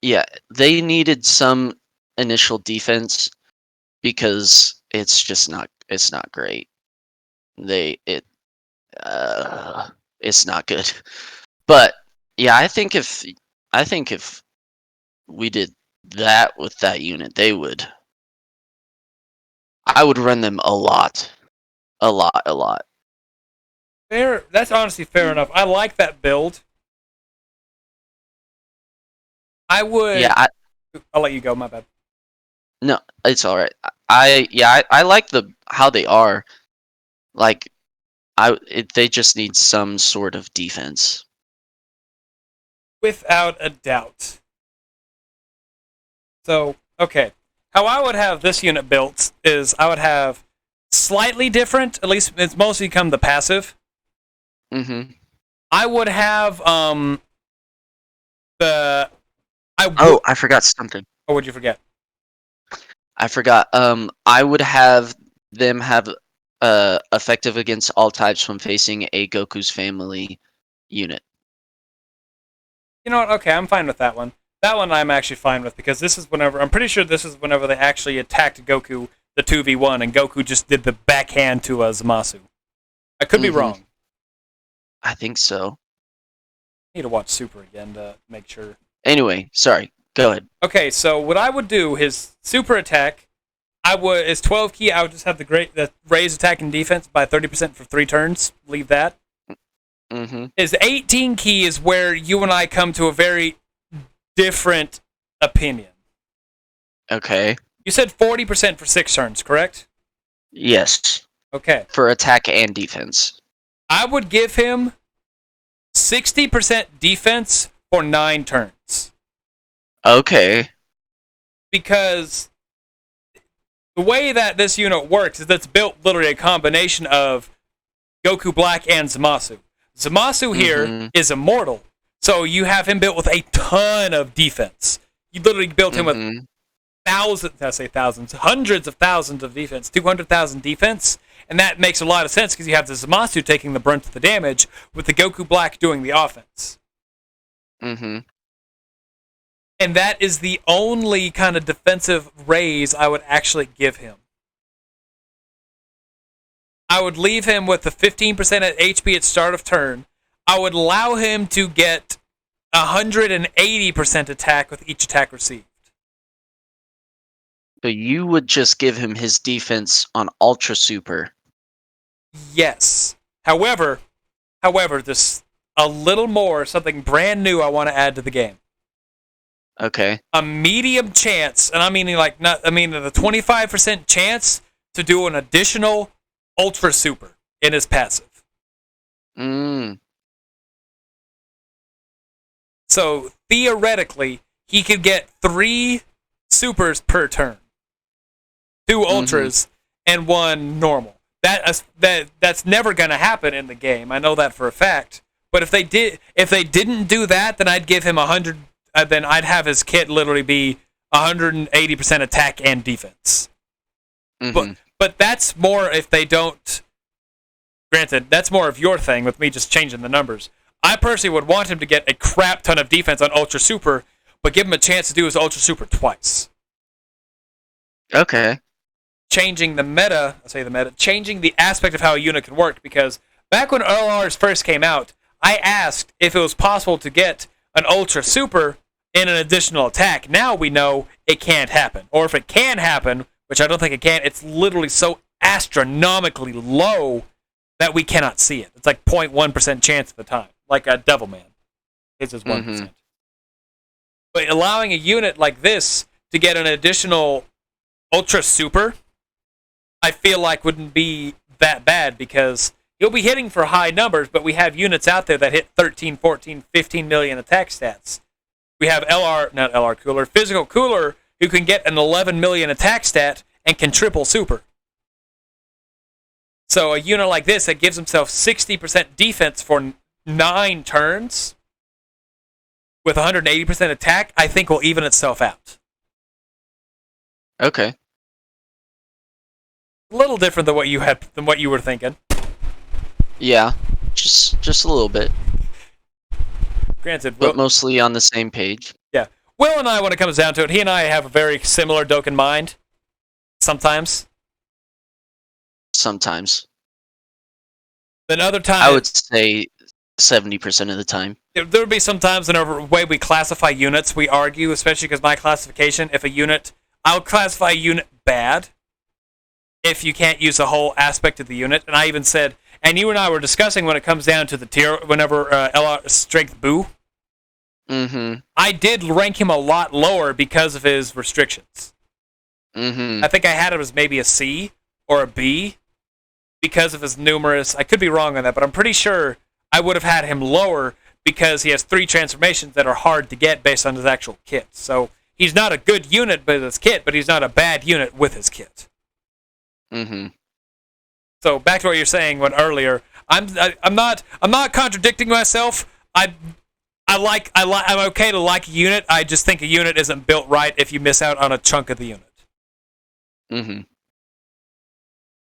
Yeah, they needed some initial defense because it's not great. It's not good. But yeah, I think if we did that with that unit, I would run them a lot. Fair. That's honestly fair enough. I like that build. I would. Yeah, I'll let you go. My bad. no, it's all right. I like how they are. Like they just need some sort of defense. Without a doubt. So, okay. How I would have this unit built is I would have slightly different, at least it's mostly become the passive. Mm-hmm. I would have I forgot something. Oh, what'd you forget? I forgot. I would have them have effective against all types when facing a Goku's family unit. You know what? Okay, I'm fine with that one. That one I'm actually fine with because I'm pretty sure this is whenever they actually attacked Goku the 2v1 and Goku just did the backhand to Zamasu. I could be wrong. I think so. I need to watch Super again to make sure. Anyway, sorry. Go ahead. Okay, so what I would do, his super attack, is 12 key. I would just have the raise attack and defense by 30% for 3 turns. Leave that. Mm-hmm. His 18 key is where you and I come to a very different opinion. Okay. You said 40% for 6 turns, correct? Yes. Okay. For attack and defense. I would give him 60% defense for 9 turns. Okay. Because the way that this unit works is that's built literally a combination of Goku Black and Zamasu. Zamasu here is immortal, so you have him built with a ton of defense. You literally built him with hundreds of thousands of defense, 200,000 defense, and that makes a lot of sense because you have the Zamasu taking the brunt of the damage with the Goku Black doing the offense. Mm-hmm. And that is the only kind of defensive raise I would actually give him. I would leave him with the 15% at HP at start of turn. I would allow him to get 180% attack with each attack received. So you would just give him his defense on Ultra Super. Yes. However, there's a little more, something brand new I want to add to the game. Okay. A medium chance, and the 25% chance to do an additional Ultra Super in his passive. So theoretically, he could get 3 supers per turn, 2 ultras and 1 normal. That's never going to happen in the game. I know that for a fact. But if they didn't do that, then I'd give him 100. Then I'd have his kit literally be 180% attack and defense. But that's more if they don't. Granted, that's more of your thing with me just changing the numbers. I personally would want him to get a crap ton of defense on Ultra Super, but give him a chance to do his Ultra Super twice. Okay. Changing the meta, changing the aspect of how a unit can work, because back when LRs first came out, I asked if it was possible to get an Ultra Super in an additional attack. Now we know it can't happen. Or if it can happen, which I don't think it can, it's literally so astronomically low that we cannot see it. It's like 0.1% chance of the time, like a Devilman. His is 1%. But allowing a unit like this to get an additional Ultra Super, I feel like wouldn't be that bad, because you'll be hitting for high numbers, but we have units out there that hit 13, 14, 15 million attack stats. We have Physical Cooler, who can get an 11 million attack stat and can triple super. So a unit like this that gives himself 60% defense for 9 turns with 180% attack, I think will even itself out. Okay. A little different than what you were thinking. Yeah, just a little bit. Granted, but mostly on the same page. Yeah. Will and I, when it comes down to it, he and I have a very similar Dokkan mind. Sometimes. Sometimes. Then other times, I would say 70% of the time. There would be some times in the way we classify units, we argue, especially because my classification, I'll classify a unit bad if you can't use the whole aspect of the unit. And I even said, and you and I were discussing when it comes down to the tier, whenever LR Strength Boo, I did rank him a lot lower because of his restrictions. I think I had him as maybe a C or a B because of his numerous, I could be wrong on that, but I'm pretty sure I would have had him lower because he has 3 transformations that are hard to get based on his actual kit. So he's not a good unit with his kit, but he's not a bad unit with his kit. So back to what you're saying earlier, I'm not contradicting myself. I'm okay to like a unit. I just think a unit isn't built right if you miss out on a chunk of the unit. Am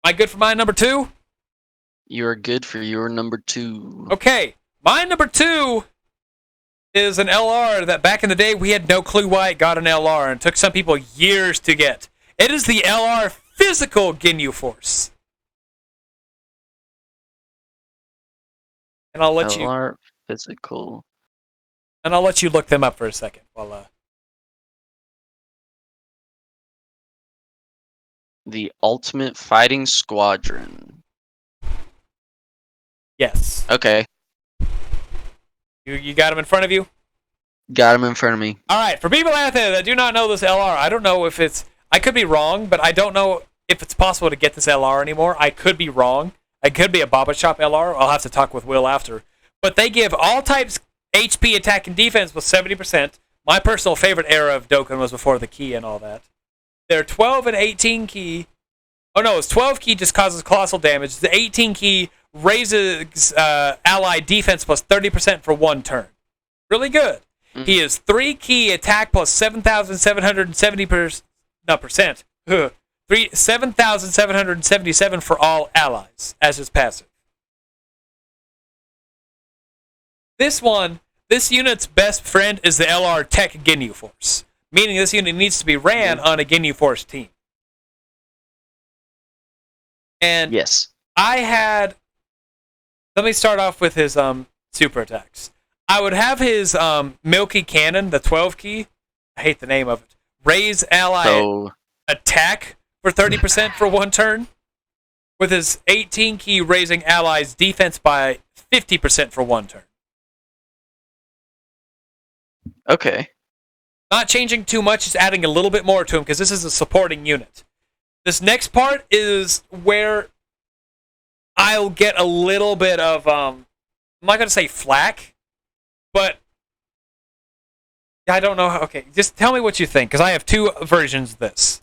I good for my number 2? You're good for your number 2. Okay, my number 2 is an LR that back in the day we had no clue why it got an LR, and it took some people years to get. It is the LR Physical Ginyu Force. And I'll let LR Physical. And I'll let you look them up for a second while The Ultimate Fighting Squadron. Yes. Okay. You got them in front of you? Got him in front of me. Alright, for people out there that do not know this LR, I don't know if it's... I could be wrong, but I don't know if it's possible to get this LR anymore. I could be wrong. It could be a Baba Shop LR. I'll have to talk with Will after. But they give all types HP, attack, and defense with 70%. My personal favorite era of Dokkan was before the key and all that. They're 12 and 18 key. Oh no, it's 12 key just causes colossal damage. The 18 key raises ally defense plus 30% for 1 turn. Really good. He is 3 key attack plus 7,770%. 7,777 for all allies as his passive. This unit's best friend is the LR Tech Ginyu Force, meaning this unit needs to be ran on a Ginyu Force team. And yes, let me start off with his super attacks. I would have his Milky Cannon, the 12 key. I hate the name of it. Raise ally attack for 30% for 1 turn. With his 18 key raising allies defense by 50% for 1 turn. Okay. Not changing too much, just adding a little bit more to him because this is a supporting unit. This next part is where I'll get a little bit of, I'm not going to say flack, but I don't know how, okay, just tell me what you think, because I have 2 versions of this.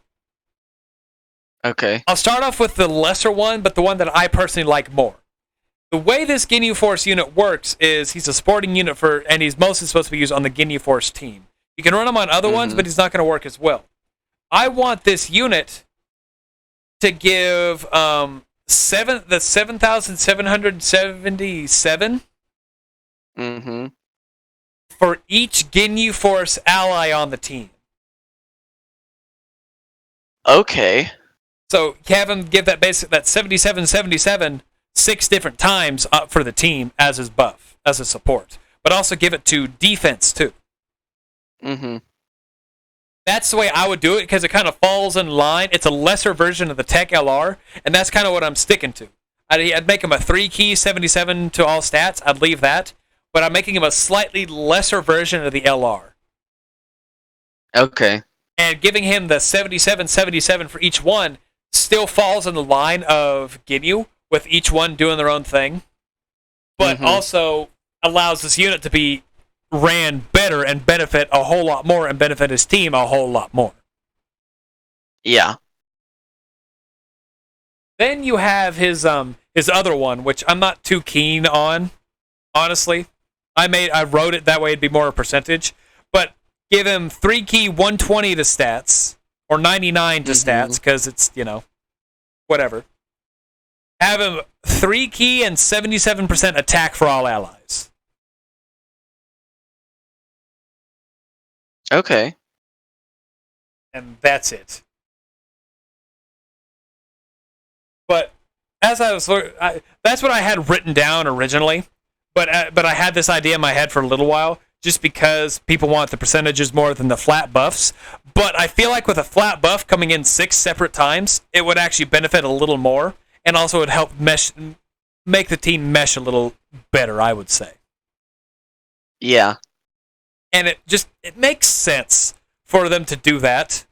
Okay. I'll start off with the lesser one, but the one that I personally like more. The way this Ginyu Force unit works is he's a supporting unit and he's mostly supposed to be used on the Ginyu Force team. You can run him on other ones, but he's not going to work as well. I want this unit to give the 7,777 for each Ginyu Force ally on the team. Okay. So have him give that 77-77 6 different times up for the team as his buff, as a support. But also give it to defense too. Mm-hmm. That's the way I would do it because it kind of falls in line. It's a lesser version of the Tech LR, and that's kind of what I'm sticking to. I'd make him a 3-key 77 to all stats. I'd leave that. But I'm making him a slightly lesser version of the LR. Okay. And giving him the 77-77 for each one still falls in the line of Ginyu, with each one doing their own thing. But also allows this unit to be ran better and benefit a whole lot more and benefit his team a whole lot more. Yeah. Then you have his other one, which I'm not too keen on, honestly. I wrote it that way it'd be more a percentage, but give him 3-key 120 to stats or 99 to stats because it's, whatever. Have him 3-key and 77% attack for all allies. Okay. And that's it. But as I was, that's what I had written down originally. But I had this idea in my head for a little while, just because people want the percentages more than the flat buffs. But I feel like with a flat buff coming in 6 separate times, it would actually benefit a little more, and also would help make the team mesh a little better, I would say. Yeah. And it makes sense for them to do that,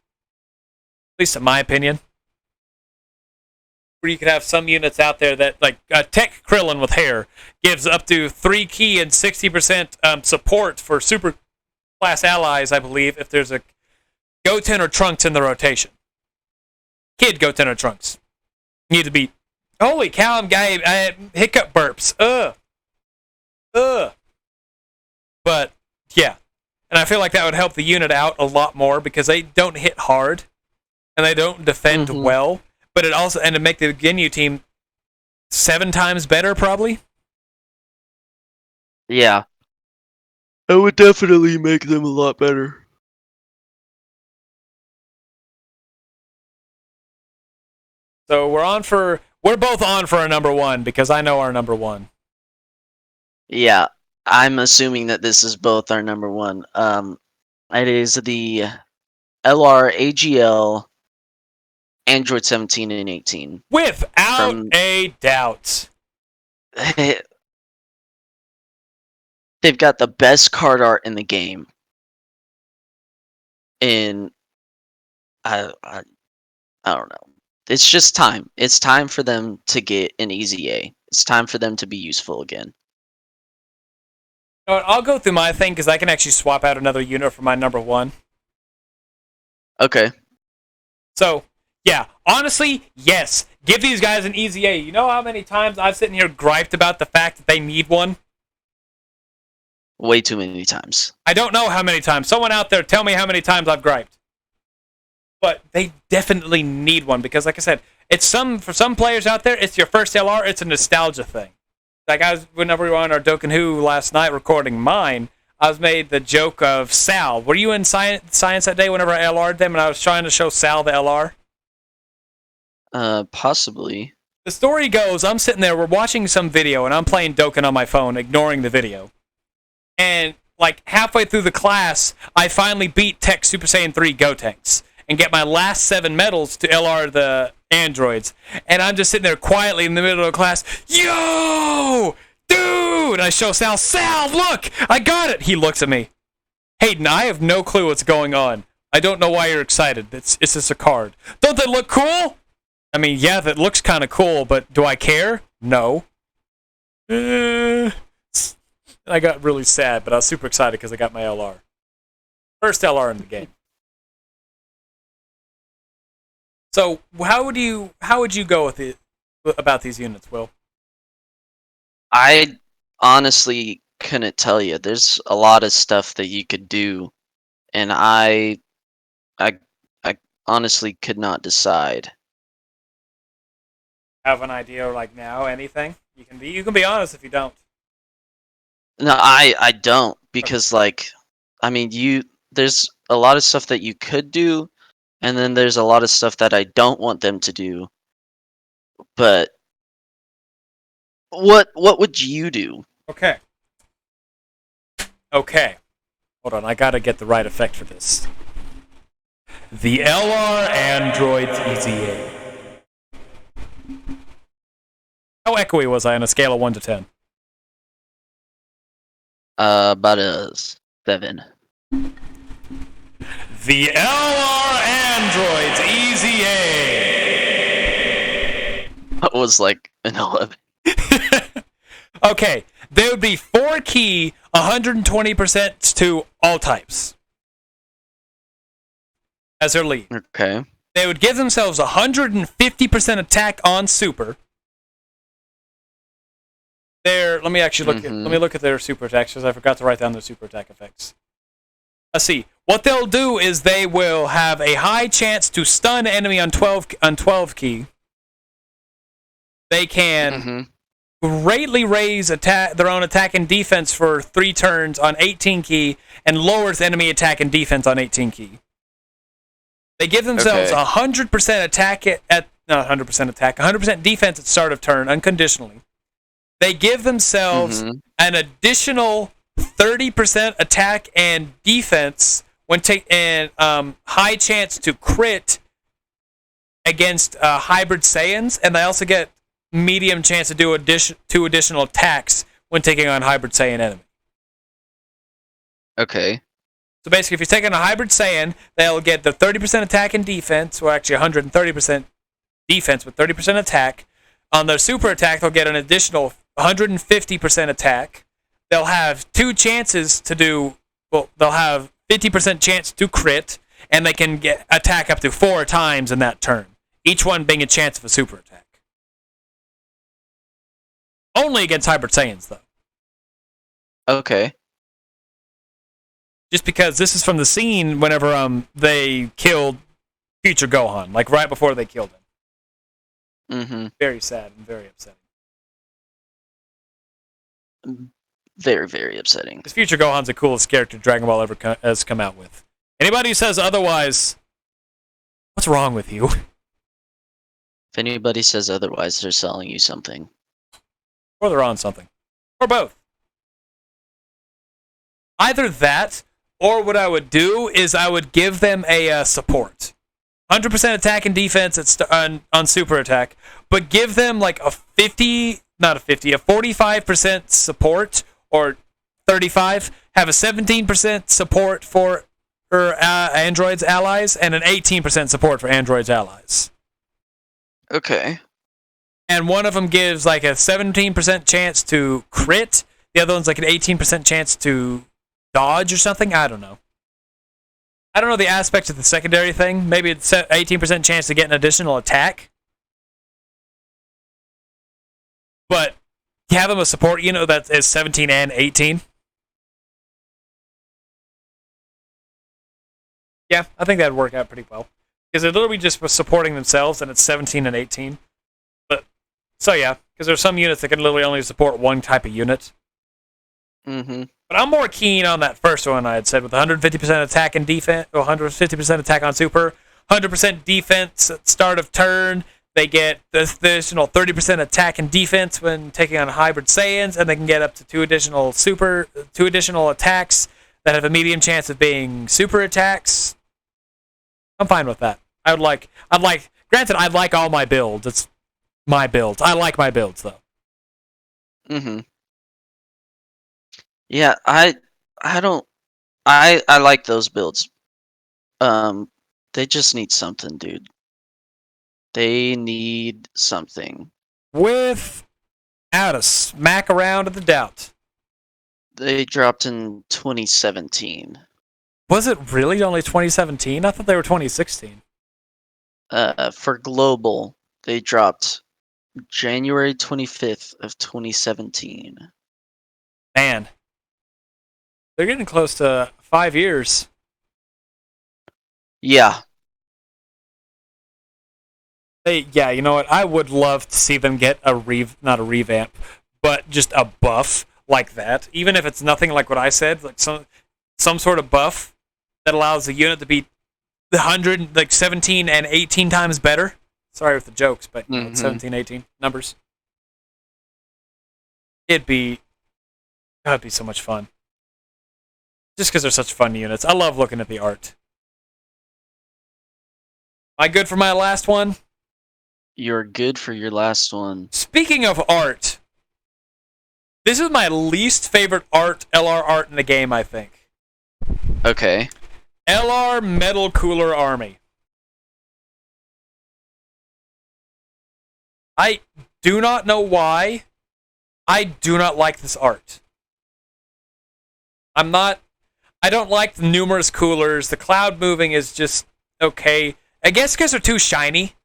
at least in my opinion. Where you could have some units out there that, like Tech Krillin with hair, gives up to 3-key and 60% support for super class allies, I believe, if there's a Goten or Trunks in the rotation. Kid Goten or Trunks. Need to be. Holy cow, I hiccup burps. But, yeah. And I feel like that would help the unit out a lot more because they don't hit hard and they don't defend well. But it also, and to make the Ginyu team 7 times better, probably. Yeah. It would definitely make them a lot better. So we're both on for a number 1 because I know our number 1. Yeah. I'm assuming that this is both our number 1. It is the LR AGL Android 17 and 18. Without a doubt. They've got the best card art in the game. And I don't know. It's just time. It's time for them to get an easy A. It's time for them to be useful again. I'll go through my thing because I can actually swap out another unit for my number 1. Okay. So, yeah, honestly, yes. Give these guys an easy A. You know how many times I've sitting here griped about the fact that they need one? Way too many times. I don't know how many times. Someone out there tell me how many times I've griped. But they definitely need one because, like I said, for some players out there, it's your first LR. It's a nostalgia thing. Like whenever we were on our Dokkan last night recording mine, I was made the joke of Sal. Were you in science that day whenever I LR'd them and I was trying to show Sal the LR? Possibly. The story goes, I'm sitting there, we're watching some video, and I'm playing Dokkan on my phone, ignoring the video. And, like, halfway through the class, I finally beat Tech Super Saiyan 3 Gotenks and get my last 7 medals to LR the androids. And I'm just sitting there quietly in the middle of the class, yo! Dude! I show Sal, look! I got it! He looks at me. Hayden, I have no clue what's going on. I don't know why you're excited. It's just a card. Don't they look cool? I mean, yeah, that looks kind of cool, but do I care? No. I got really sad, but I was super excited because I got my LR. First LR in the game. So, how would you go with it about these units, Will? I honestly couldn't tell you. There's a lot of stuff that you could do, and I honestly could not decide. Have an idea like now? Anything? You can be honest if you don't. No, I don't. because like, I mean, there's a lot of stuff that you could do, and then there's a lot of stuff that I don't want them to do. But what would you do? Okay. Okay. Hold on, I gotta get the right effect for this. The LR Androids EZA. How echoey was I on a scale of 1 to 10? About a 7. The LR Androids EZA. That was like an 11. Okay, they would be 4 key, 120% to all types as their lead. Okay. They would give themselves 150% attack on super. Let me actually look. Let me look at their super attacks because I forgot to write down their super attack effects. Let's see. What they'll do is they will have a high chance to stun enemy on 12 key. They can greatly raise their own attack and defense for 3 turns on 18 key and lowers enemy attack and defense on 18 key. They give themselves 100% attack not 100% attack, 100% defense at start of turn unconditionally. They give themselves an additional 30% attack and defense when high chance to crit against hybrid Saiyans, and they also get medium chance to do 2 additional attacks when taking on hybrid Saiyan enemy. Okay. So basically, if you're taking a hybrid Saiyan, they'll get the 30% attack and defense, or actually 130% defense with 30% attack. On their super attack, they'll get an additional 150% attack. They'll have 2 chances to do, well, they'll have 50% chance to crit, and they can get attack up to 4 times in that turn, each one being a chance of a super attack. Only against hybrid Saiyans, though. Okay. Just because this is from the scene whenever they killed future Gohan, like right before they killed him. Very sad and very upsetting. Very, very upsetting. Because future Gohan's the coolest character Dragon Ball ever has come out with. Anybody who says otherwise, what's wrong with you? If anybody says otherwise, they're selling you something. Or they're on something. Or both. Either that, or what I would do is I would give them a support. 100% attack and defense on super attack, but give them like a 45% support, or 35, have a 17% support for Android's allies, and an 18% support for Android's allies. Okay. And one of them gives like a 17% chance to crit, the other one's like an 18% chance to dodge or something. I don't know. I don't know the aspect of the secondary thing. Maybe it's 18% chance to get an additional attack. But you have them a support, that is 17 and 18. Yeah, I think that'd work out pretty well. Because they're literally just supporting themselves, and it's 17 and 18. So yeah, because there's some units that can literally only support one type of unit. But I'm more keen on that first one I had said, with 150% attack and defense, 150% attack on super, 100% defense at start of turn. They get the additional 30% attack and defense when taking on hybrid Saiyans, and they can get up to 2 additional attacks that have a medium chance of being super attacks. I'm fine with that. Granted, I like all my builds. It's my builds. I like my builds, though. Yeah, I like those builds. They just need something, dude. They need something. Without a smack around of the doubt. They dropped in 2017. Was it really only 2017? I thought they were 2016. For global, they dropped January 25th of 2017. Man. They're getting close to 5 years. Yeah. Yeah, you know what? I would love to see them get not a revamp, but just a buff, like that, even if it's nothing like what I said, like some sort of buff that allows the unit to be 100, like 17 and 18 times better. Sorry with the jokes, but it's 17, 18 numbers. That'd be so much fun. Just because they're such fun units. I love looking at the art. Am I good for my last one? You're good for your last one. Speaking of art, this is my least favorite LR art in the game, I think. Okay. LR Metal Cooler Army. I do not know why. I do not like this art. I don't like the numerous coolers. The cloud moving is just okay. I guess because they're too shiny.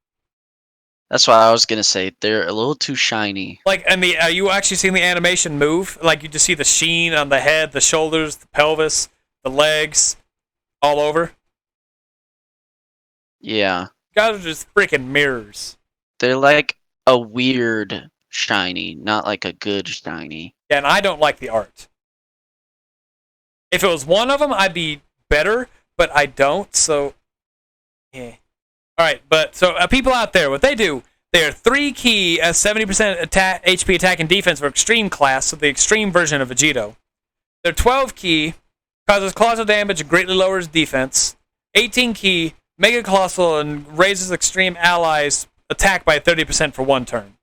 That's what I was gonna say. They're a little too shiny. Like, and you actually seen the animation move? Like, you just see the sheen on the head, the shoulders, the pelvis, the legs, all over. Yeah. Guys are just freaking mirrors. They're like a weird shiny, not like a good shiny. Yeah, and I don't like the art. If it was one of them, I'd be better, but I don't, so... yeah. Alright, but, so, people out there, what they do, they are 3-key, 70% HP attack and defense for extreme class, so the extreme version of Vegito. They're 12-key, causes colossal damage and greatly lowers defense. 18-key, mega colossal and raises extreme allies attack by 30% for 1 turn.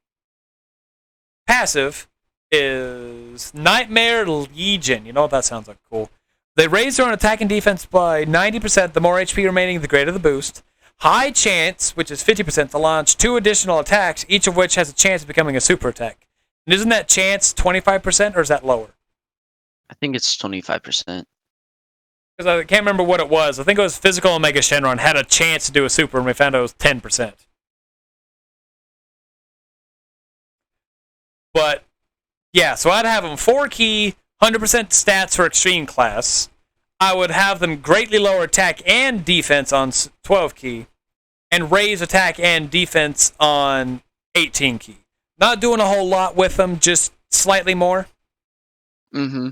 Passive is Nightmare Legion. You know what that sounds like? Cool. They raise their own attack and defense by 90%. The more HP remaining, the greater the boost. High chance, which is 50%, to launch 2 additional attacks, each of which has a chance of becoming a super attack. And isn't that chance 25%, or is that lower? I think it's 25%. Because I can't remember what it was. I think it was Physical and Mega Shenron had a chance to do a super, and we found out it was 10%. But, yeah, so I'd have them 4-key, 100% stats for extreme class. I would have them greatly lower attack and defense on 12-key, and raise attack and defense on 18-key. Not doing a whole lot with them, just slightly more. Mm-hmm.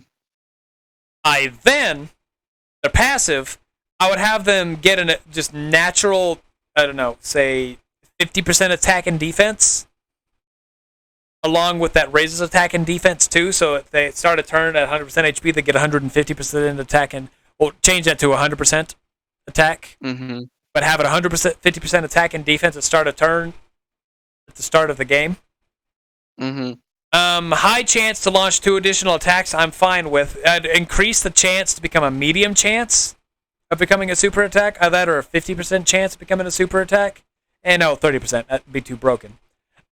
They're passive, I would have them get a just natural, I don't know, say 50% attack and defense. Along with that raises attack and defense too, so if they start a turn at 100% HP, they get 150% in attack and we'll change that to 100% attack. Mm-hmm. But have it 100%, 50% attack and defense at start a turn at the start of the game. Mm-hmm. High chance to launch 2 additional attacks, I'm fine with. I'd increase the chance to become a medium chance of becoming a super attack. That or a 50% chance of becoming a super attack. And no, 30%. That'd be too broken.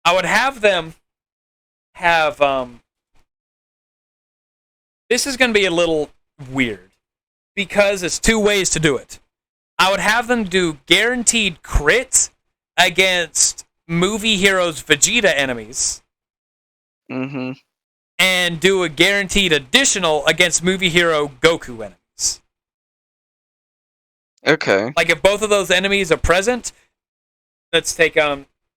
I would have them have this is going to be a little weird because it's 2 ways to do it. I would have them do guaranteed crit against Movie Heroes Vegeta enemies. Mm-hmm. And do a guaranteed additional against Movie Hero Goku enemies. Okay. Like if both of those enemies are present, let's take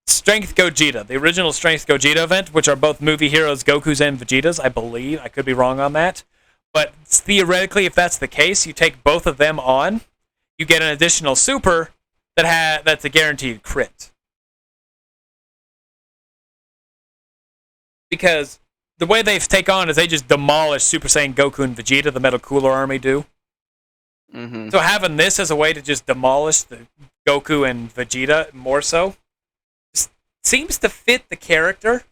Strength Gogeta, the original Strength Gogeta event, which are both Movie Heroes Gokus and Vegetas, I believe. I could be wrong on that. But theoretically, if that's the case, you take both of them on, you get an additional super that's a guaranteed crit. Because the way they take on is they just demolish Super Saiyan Goku and Vegeta, the Metal Cooler Army do. Mm-hmm. So having this as a way to just demolish the Goku and Vegeta more so seems to fit the character.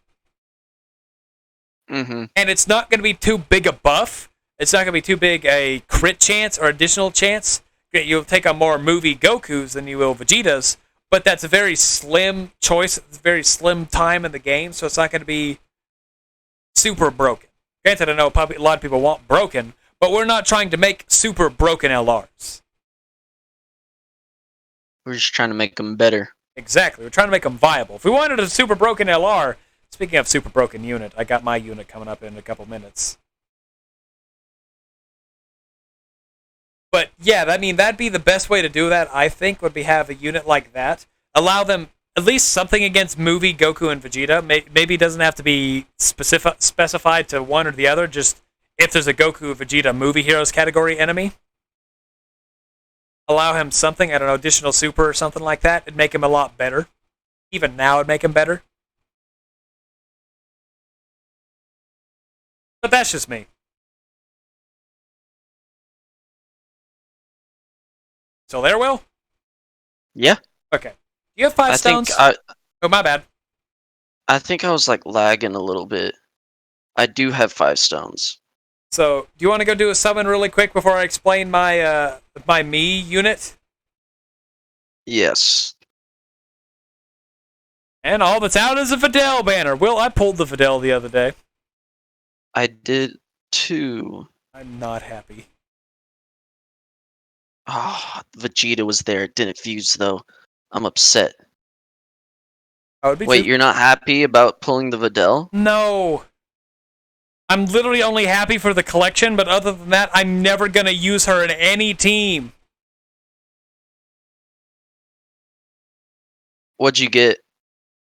Mm-hmm. And it's not going to be too big a buff. It's not going to be too big a crit chance or additional chance. You'll take on more movie Gokus than you will Vegetas, but that's a very slim choice. It's a very slim time in the game, so it's not going to be super broken. Granted, I know a lot of people want broken, but we're not trying to make super broken LRs. We're just trying to make them better. Exactly. We're trying to make them viable. If we wanted a super broken LR, speaking of super broken unit, I got my unit coming up in a couple minutes. But yeah, I mean, that'd be the best way to do that, I think, would be have a unit like that. Allow them at least something against movie Goku and Vegeta. Maybe it doesn't have to be specified to one or the other. Just if there's a Goku Vegeta movie heroes category enemy, allow him something. I don't know, additional super or something like that. It'd make him a lot better. Even now, it'd make him better. But that's just me. So there, Will? Yeah. Okay. You have 5 stones? Oh, my bad. I think I was like lagging a little bit. I do have 5 stones. So, do you want to go do a summon really quick before I explain my my me unit? Yes. And all that's out is a Videl banner. Will, I pulled the Videl the other day. I did too. I'm not happy. Ah, Vegeta was there. It didn't fuse though. I'm upset. I would be Wait, too. you're not happy about pulling the Videl? No. I'm literally only happy for the collection, but other than that, I'm never going to use her in any team. What'd you get?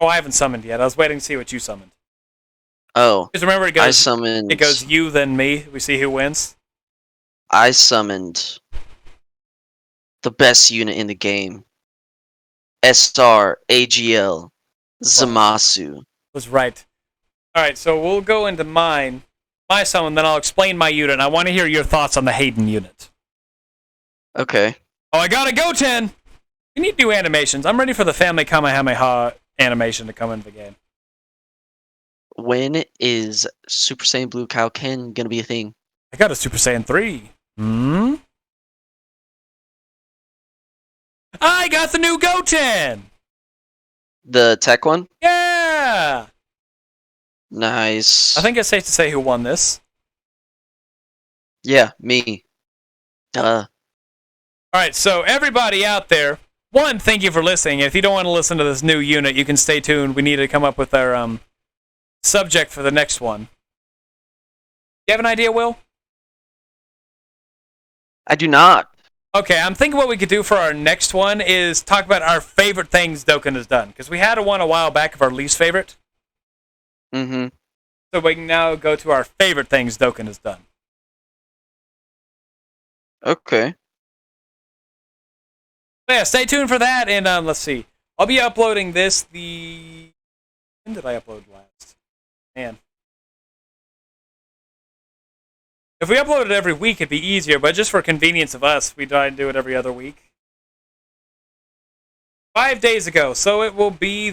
Oh, I haven't summoned yet. I was waiting to see what you summoned. Oh, Because remember, I summoned. it goes you, then me. We see who wins. I summoned the best unit in the game. SR AGL Zamasu. Was right. All right, so we'll go into my summon, then I'll explain my unit. And I want to hear your thoughts on the Hayden unit. Okay. Oh, I got a Goten! We need new animations. I'm ready for the Family Kamehameha animation to come into the game. When is Super Saiyan Blue Kaioken gonna be a thing? I got a Super Saiyan 3. I got the new Goten! The tech one? Yeah! Nice. I think it's safe to say who won this. Yeah, me. Duh. Alright, so everybody out there, one, thank you for listening. If you don't want to listen to this new unit, you can stay tuned. We need to come up with our subject for the next one. You have an idea, Will? I do not. Okay, I'm thinking what we could do for our next one is talk about our favorite things Dokkan has done. Because we had one a while back of our least favorite. Mm-hmm. So we can now go to our favorite things Dokkan has done. Okay. So yeah, stay tuned for that, and let's see. I'll be uploading this when did I upload last? Man. If we uploaded every week, it'd be easier, but just for convenience of us, we try and do it every other week. 5 days ago, so it will be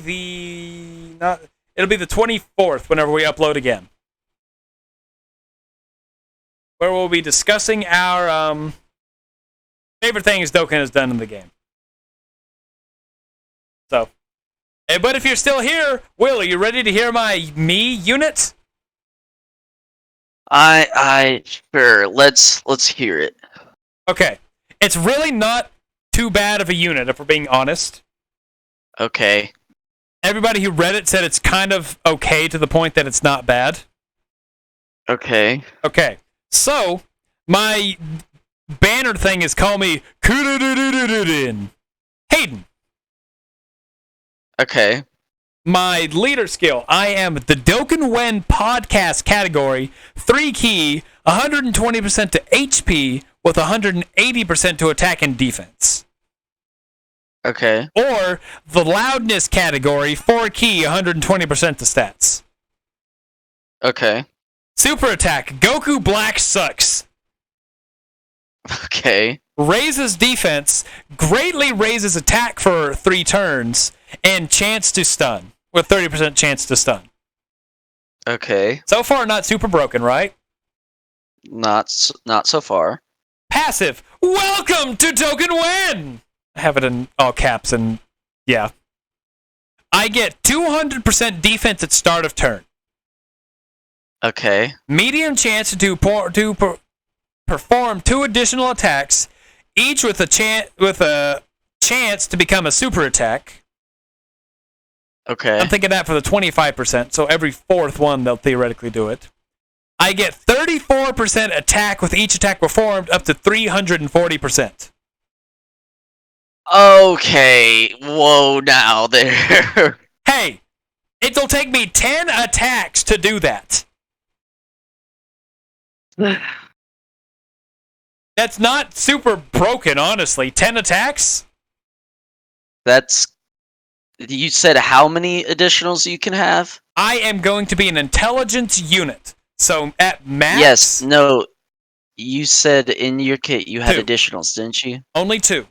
it'll be the 24th whenever we upload again. Where we'll be discussing our favorite things Dokkan has done in the game. So, but if you're still here, Will, are you ready to hear my me unit? Sure. Let's hear it. Okay. It's really not too bad of a unit, if we're being honest. Okay. Everybody who read it said it's kind of okay to the point that it's not bad. Okay. Okay. So, my banner thing is call me Hayden. Okay. My leader skill, I am the Dokkan Wen podcast category, 3 key, 120% to HP with 180% to attack and defense. Okay. Or the loudness category, 4 key, 120% to stats. Okay. Super attack, Goku Black sucks. Okay. Raises defense, greatly raises attack for 3 turns, and chance to stun, with 30% chance to stun. Okay. So far, not super broken, right? Not so far. Passive, welcome to Dokkan Wen! I have it in all caps, and yeah. I get 200% defense at start of turn. Okay. Medium chance to perform 2 additional attacks, each with a chance to become a super attack. Okay. I'm thinking that for the 25%, so every 4th one they'll theoretically do it. I get 34% attack with each attack performed up to 340%. Okay, whoa, now there. Hey, it'll take me 10 attacks to do that. That's not super broken, honestly. 10 attacks? That's. You said how many additionals you can have? I am going to be an intelligence unit. So at max. Yes, no. You said in your kit you had 2. additionals, didn't you? Only 2.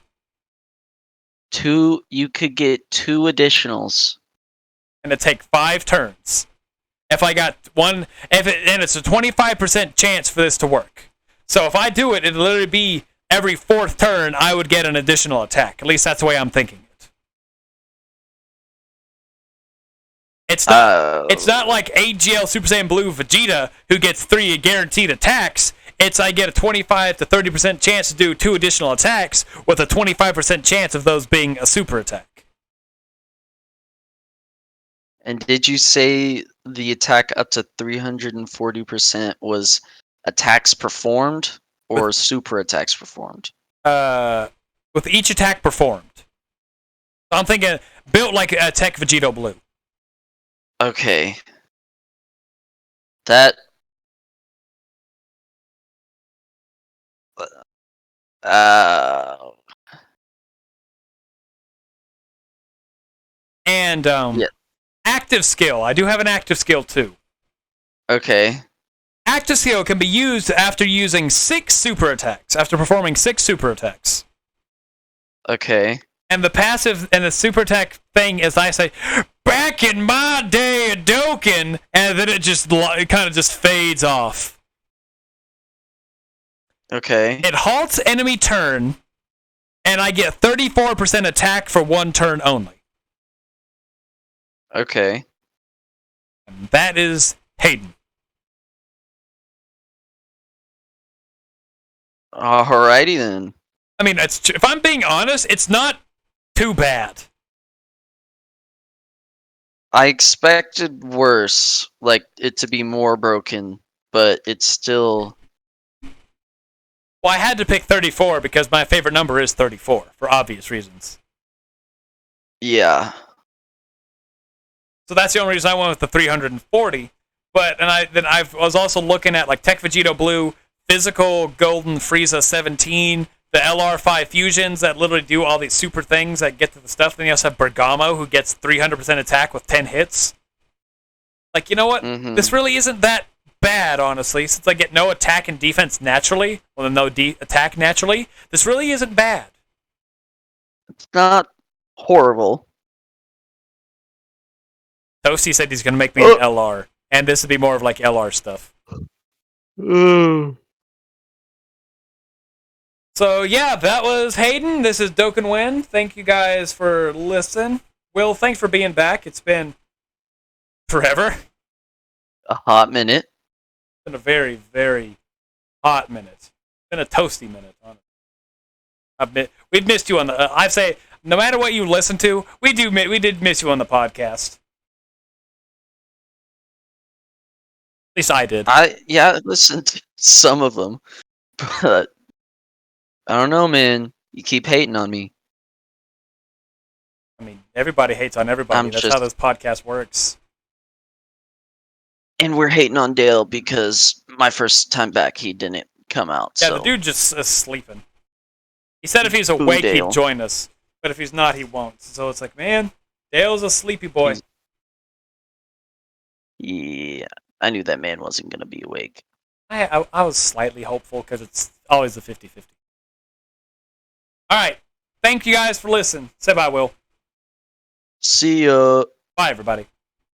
2. You could get 2 additionals. And it'd take 5 turns. If I got one, and it's a 25% chance for this to work. So if I do it, it'd literally be every 4th turn I would get an additional attack. At least that's the way I'm thinking it. It's not like AGL Super Saiyan Blue Vegeta who gets 3 guaranteed attacks. It's I get a 25 to 30% chance to do 2 additional attacks with a 25% chance of those being a super attack. And did you say the attack up to 340% was attacks performed or super attacks performed? With each attack performed. So I'm thinking built like a Tech Vegito Blue. Okay. That. And Yeah. active skill. I do have an active skill too. Okay. Active skill can be used after using 6 super attacks. After performing 6 super attacks. Okay. And the passive and the super attack thing is I say, back in my day of Dokkan, and then it kind of just fades off. Okay. It halts enemy turn, and I get 34% attack for 1 turn only. Okay. And that is Hayden. Alrighty then. I mean, if I'm being honest, it's not too bad. I expected worse, like it to be more broken, but it's still. Well, I had to pick 34 because my favorite number is 34 for obvious reasons. Yeah. So that's the only reason I went with the 340. But I was also looking at like Tech Vegito Blue, Physical Golden Frieza 17, the LR5 fusions that literally do all these super things that get to the stuff. Then you also have Bergamo who gets 300% attack with 10 hits. Like, you know what? Mm-hmm. This really isn't that bad, honestly, since I get no attack and defense naturally. Well, no attack naturally. This really isn't bad. It's not horrible. Toasty said he's going to make me an LR, and this would be more of like LR stuff. So yeah, that was Hayden. This is Dokkan Win. Thank you guys for listening. Will, thanks for being back. It's been forever. A hot minute. It's been a very, very hot minute. It's been a toasty minute, honestly. We've missed you on the. I'd say no matter what you listen to, we did miss you on the podcast. At least I did. I listened to some of them, but I don't know, man. You keep hating on me. I mean, everybody hates on everybody. That's how this podcast works. And we're hating on Dale because my first time back, he didn't come out. Yeah, so. the dude just is sleeping. He said if he's awake, he'd join us. But if he's not, he won't. So it's like, man, Dale's a sleepy boy. Yeah, I knew that man wasn't going to be awake. I was slightly hopeful because it's always a 50-50. All right. Thank you guys for listening. Say bye, Will. See ya. Bye, everybody.